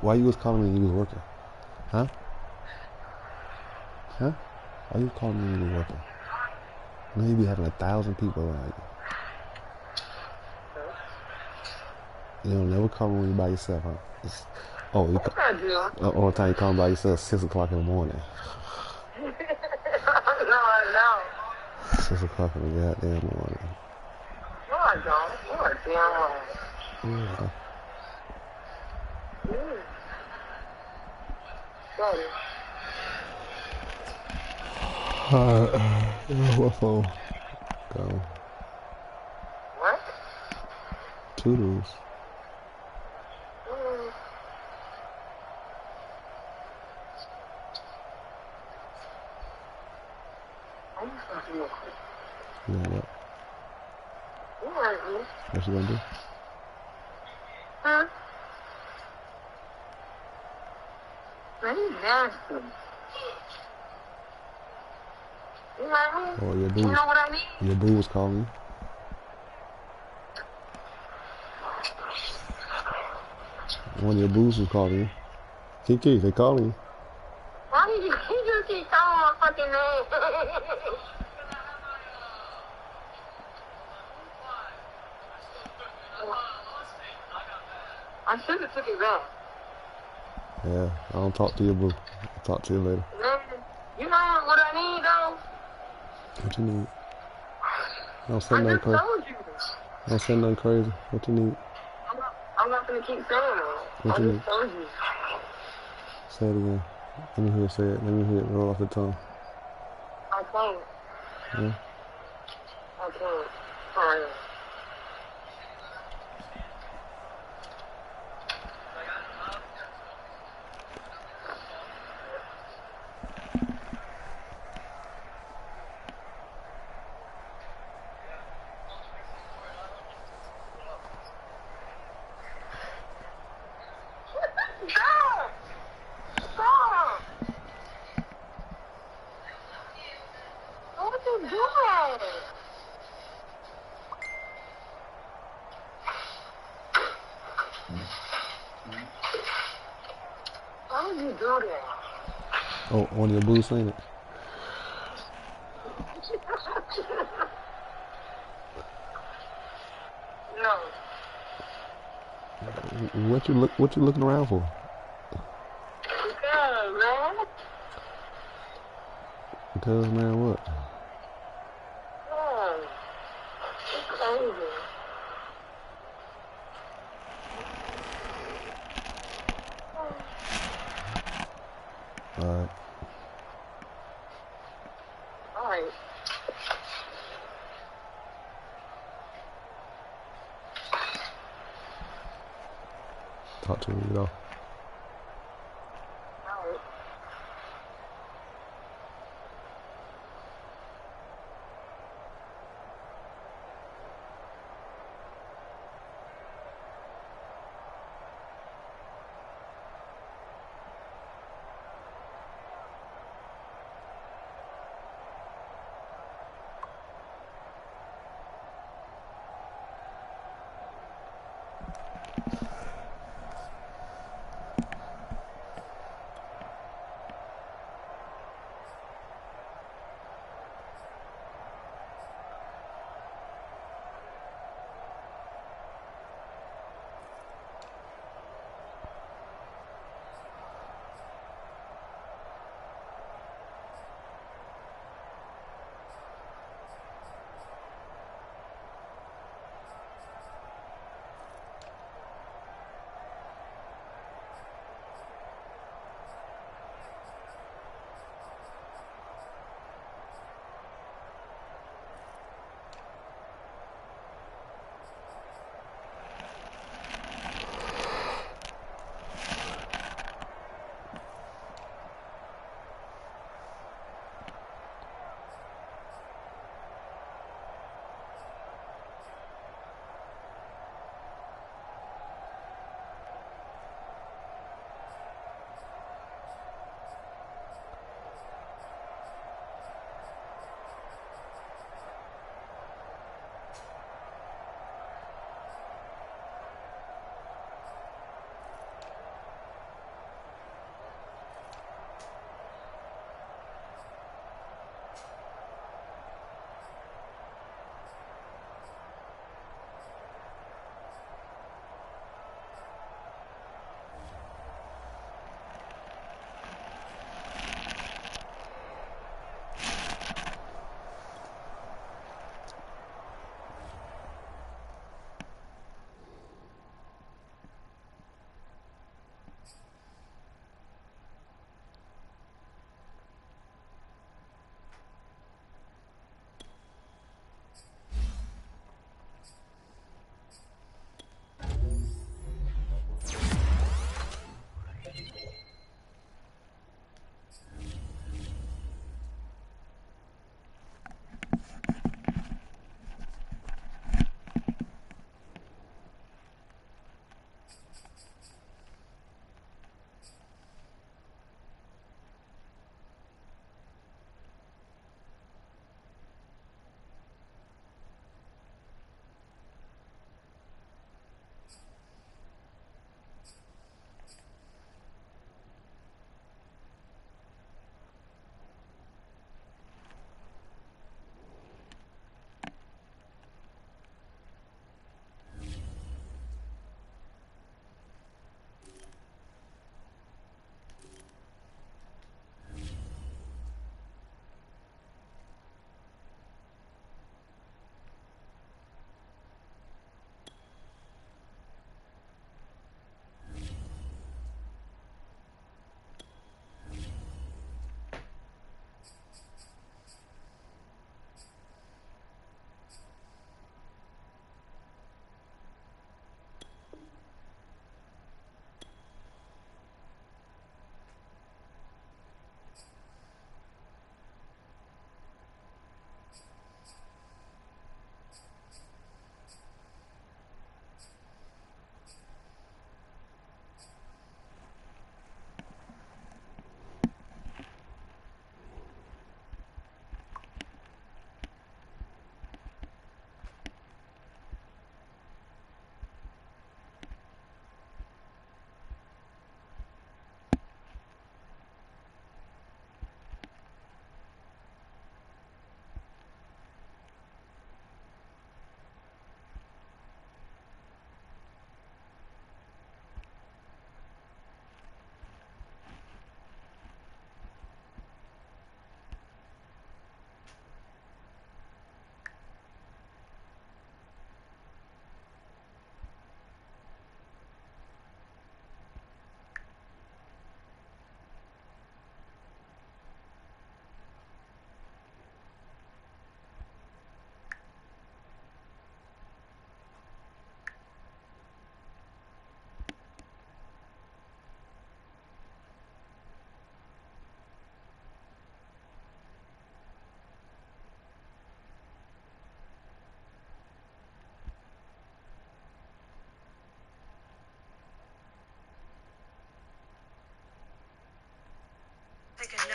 Why you was calling me when you was working? Huh? Huh? Why you calling me when you was working? I know you be having 1,000 people around you. You don't never call me when you by yourself, huh? Oh, you Yes, I do. all the time you call me by yourself, 6 o'clock in the morning. No, I don't. 6 o'clock in the goddamn morning. No, I don't. You are damn right. Yeah. Daddy. What phone? Go. What? Toodles. I'm just going to do it quick. You know what? You heard me. What you gonna do? Huh? Man, he's nasty. You heard me? Oh, your You boo. know what I mean? Your boo was calling you. One of your boos was calling you. Kiki, they calling you. Why did you just keep calling my fucking name? I should have took it back. Yeah, I don't talk to your boo. I'll talk to you later. Man, you know what I need, though? What you need? Don't I say nothing just crazy. told you. Don't say nothing crazy. What you need? I'm not going to keep saying it. What I you just need? told you. Say it again. Let me hear it say it. Let me hear it roll off the tongue. I can't. Yeah? I can't. Sorry. Stop! Stop! What you doing? Why would you do that? Oh, one of your boos saying it. No. What you looking around for? Because, man. Because man, what? Man. It's crazy. Alright. Alright. Talk to me, you know. Alright.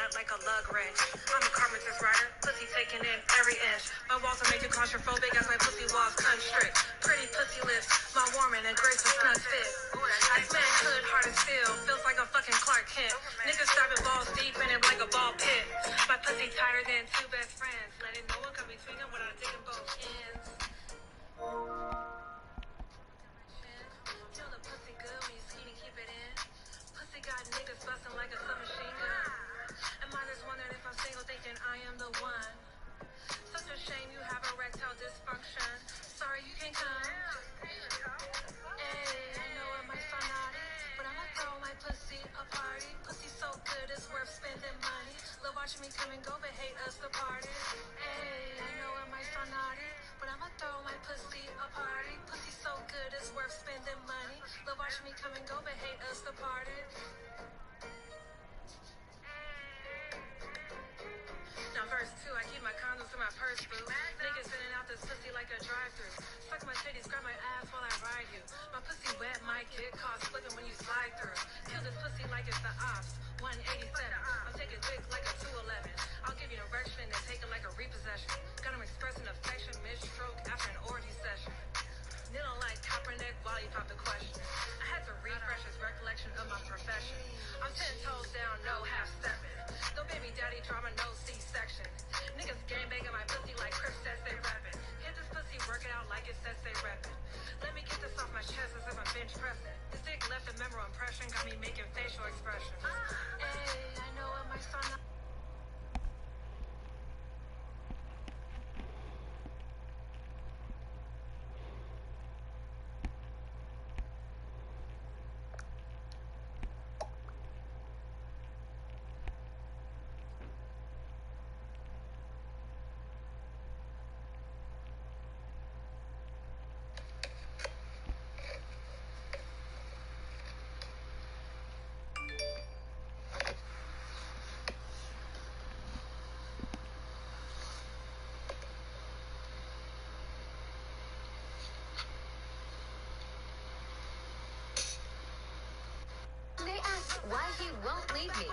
nut like a lug wrench. I'm a carpenter's rider, pussy taking in every inch. My walls are made too claustrophobic as my pussy walls constrict. Pretty pussy lips, my warming and graceful snug fit. Ice manhood, hard as steel, feels like a fucking Clark Kent. Niggas diving balls deep in it like a ball pit. My pussy tighter than two best friends. Letting no one come between them without digging both ends. Feel the pussy good when you skinny, keep it in. Pussy got niggas busting like a submachine gun. And mine is wondering if I'm single, thinking I am the one. Such a shame you have erectile dysfunction. Sorry you can't come. Hey, I know it might sound naughty, but I'ma throw my pussy a party. Pussy so good it's worth spending money. Love watching me come and go, but hate us the party. Hey, I know it might sound naughty, but I'ma throw my pussy a party. Pussy so good it's worth spending money. Love watching me come and go, but hate us the party. Now verse 2, I keep my condoms in my purse, boo. Niggas in and out this pussy like a drive-thru. Suck my titties, grab my ass while I ride you. My pussy wet, might get caught slipping when you slide through. Kill this pussy like it's the ops. 187. I'll take a dick like a 211. I'll give you an erection and take it like a repossession. Got him expressing affection mid-stroke after an orgy session. Nigga like Kaepernick while you pop the question. I had to refresh his recollection of my profession. I'm 10 toes down, no half stepping. No baby daddy drama, no C-section. Niggas gang banging my pussy like Chris says they rapping. Hit this pussy, work it out like it says they rapping. Let me get this off my chest as if I'm bench pressing. This dick left a memorable impression, got me making facial expressions. Hey, I know it might sound they ask why he won't leave me.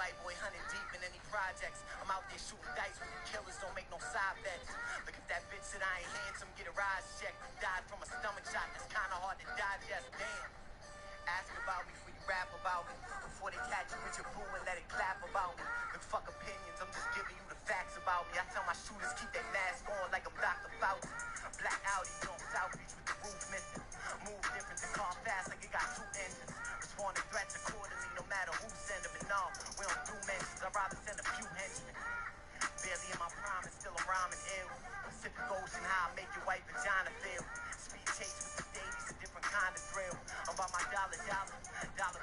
white boy hunting deep in any projects. I'm out there shooting dice with the killers, don't make no side bets. Look if that bitch said I ain't handsome, get a rise check. Died from a stomach shot that's kinda hard to digest, damn. Ask about me before you rap about me. Before they catch you with your boo and let it clap about me. But fuck opinions, I'm just giving you the facts about me. I tell my shooters keep their mask on like I'm Dr. Fauci. Black Audi on South Beach with the roof missing. Move different and car fast like it got 2 engines. Respond to threats accordingly no matter who send them. And no, we don't do mentions, I'd rather send a few henchmen. Barely in my prime and still I'm rhyming ill. Pacific Ocean, how I make your white vagina feel. Speed chase with the Davies, a different kind of thrill. I'm about my dollar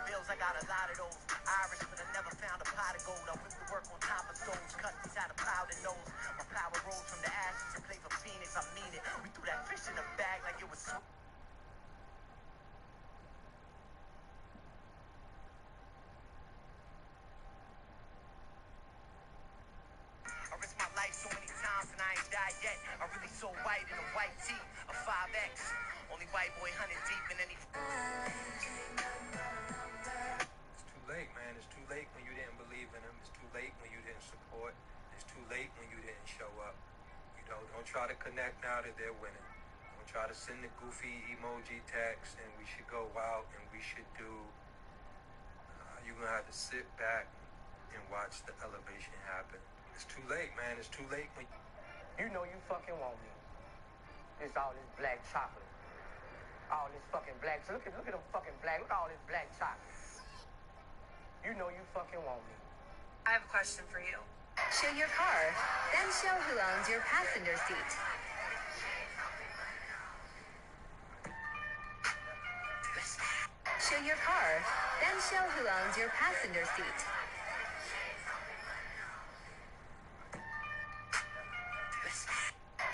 bills, I got a lot of those. Irish, but I never found a pot of gold. I whip the work on top of stoves, countries had a powder nose. My power rose from the ashes and play for Phoenix, I mean it. We threw that fish in a bag like it was soup. I risked my life so many times and I ain't died yet. I really so white in a white tee, a 5X. Only white boy hunting deep in any... It's too late, man. It's too late when you didn't believe in him. It's too late when you didn't support. It's too late when you didn't show up. You know, don't try to connect now that they're winning. Don't try to send the goofy emoji text and we should go out and we should do... you're going to have to sit back and watch the elevation happen. It's too late, man. It's too late when... You know you fucking want me. It's all this black chocolate. All this fucking black... Look at them fucking black... Look at all this black chocolate. You know you fucking want me. I have a question for you. Show your car, then show who owns your passenger seat. Show your car, then show who owns your passenger seat.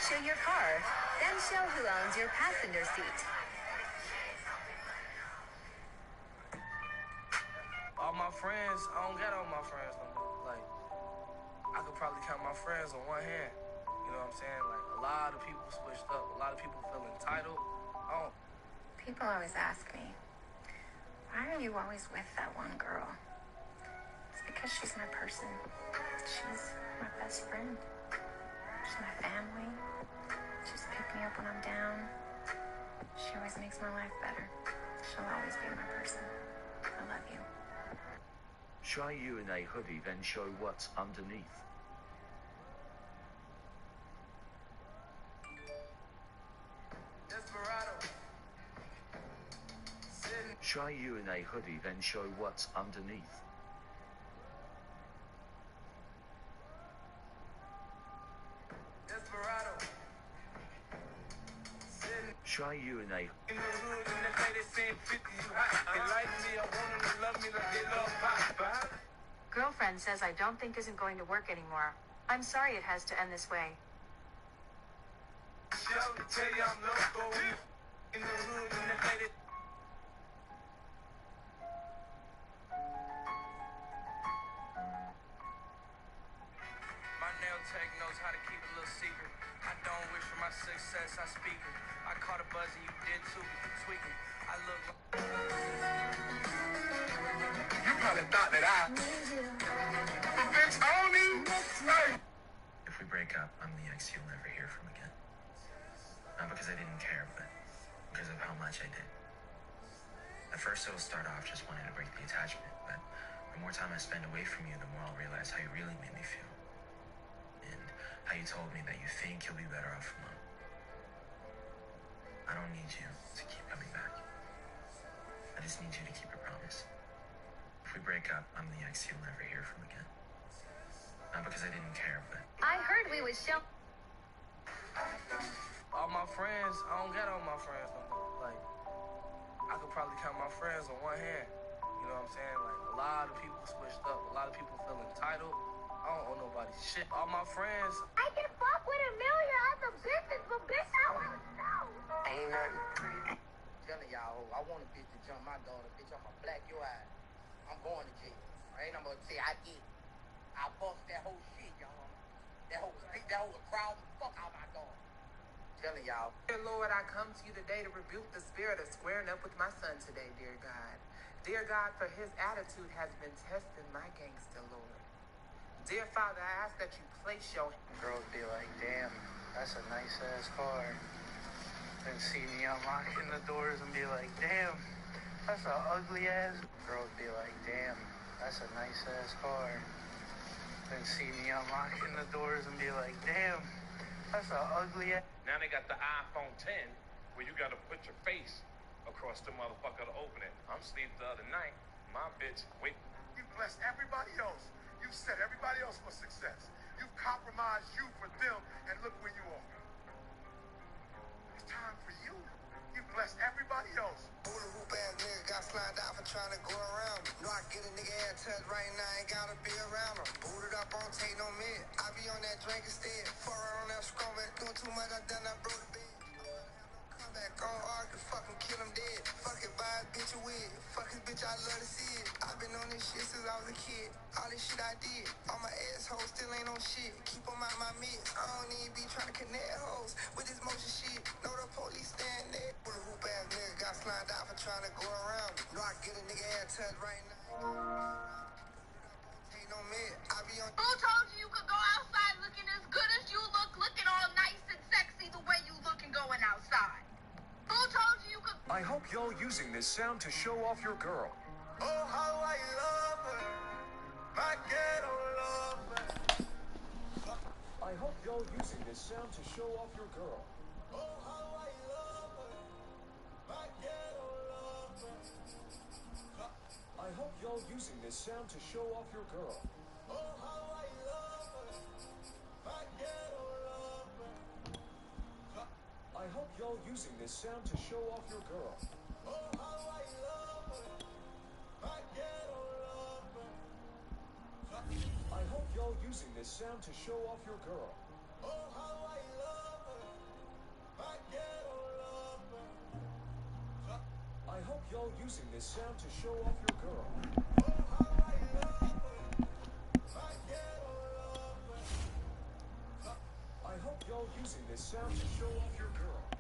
Show your car, then show who owns your passenger seat. All my friends, I don't got all my friends no more. Like, I could probably count my friends on one hand. You know what I'm saying? Like, a lot of people switched up. A lot of people feel entitled. People always ask me, why are you always with that one girl? It's because she's my person. She's my best friend. She's my family. She's picked me up when I'm down. She always makes my life better. She'll always be my person. I love you. Try you in a hoodie, then show what's underneath. Try you in a hoodie, then show what's underneath. Try you in a... Girlfriend says I don't think isn't going to work anymore. I'm sorry it has to end this way. My nail tech knows how to keep a little secret. I don't wish for my success, I speak it. I caught a buzz and you did too, tweaking. I look like... You probably thought that I... Bitch, on me! If we break up, I'm the ex you'll never hear from again. Not because I didn't care, but because of how much I did. At first it'll start off just wanting to break the attachment, but the more time I spend away from you, the more I'll realize how you really made me feel. And how you told me that you think you'll be better off alone. I don't need you to keep coming back. I just need you to keep your promise. If we break up, I'm the ex you'll never hear from again. Not because I didn't care, but... I heard we would show... All my friends, I don't got all my friends no more. Like, I could probably count my friends on one hand. You know what I'm saying? Like, a lot of people switched up. A lot of people feel entitled. I don't owe nobody shit. All my friends... I can fuck with a million other bitches, but bitch, I want to know. Ain't nothing. Telling y'all, I want a bitch to jump my daughter. Bitch, I'ma black your eyes. I'm going to jail. Ain't I'm gonna say I did. I bust that whole shit, y'all. That whole crowd the fuck out my daughter. Telling y'all. Dear Lord, I come to you today to rebuke the spirit of squaring up with my son today, dear God. Dear God, for his attitude has been testing my gangster, Lord. Dear Father, I ask that you place your... Girls be like, damn, that's a nice-ass car. Then see me unlocking the doors and be like, damn, that's an ugly-ass... Girls be like, damn, that's a nice-ass car. Then see me unlocking the doors and be like, damn, that's an ugly-ass... Now they got the iPhone 10 where you got to put your face across the motherfucker to open it. I'm asleep the other night. My bitch, wait. You bless everybody else. You set everybody else for success. You've compromised you for them, and look where you are. It's time for you. You bless everybody else. With a hoop ass nigga got slimed out for trying to go around me. Know I get a nigga head touch right now, ain't gotta be around him. Booted up, on take no mid. I be on that drink instead. Far on that scrum, doing too much, I done that broke the bed. Back on argue, fucking kill him dead. Fuck it, buy a bitch a wig. Fuck his bitch, I love to see it. I've been on this shit since I was a kid. All this shit I did. All my assholes still ain't on shit. Keep them out my midst. I don't even be trying to connect hoes with this motion shit. Know the police stand there. With a hoop ass nigga got slimed out for trying to go around me. Know I get a nigga head touch right now. Ain't no mid. I be on. Who told you you could go outside looking as good as you look, looking all nice and sexy the way you looking going outside? Who told you you could... I hope y'all using this sound to show off your girl. Oh, how I love her. My ghetto lover. I hope y'all using this sound to show off your girl. Oh, how I love her. My ghetto lover. I hope y'all using this sound to show off your girl. Oh, how I love her. My ghetto lover. I hope y'all using this sound to show off your girl. Oh, how I love her. My ghetto lover. I hope y'all using this sound to show off your girl. Oh, how I love her. My ghetto lover. I hope y'all using this sound to show off your girl. Oh, how I love her. My ghetto lover. I hope y'all using this sound to show off your girl.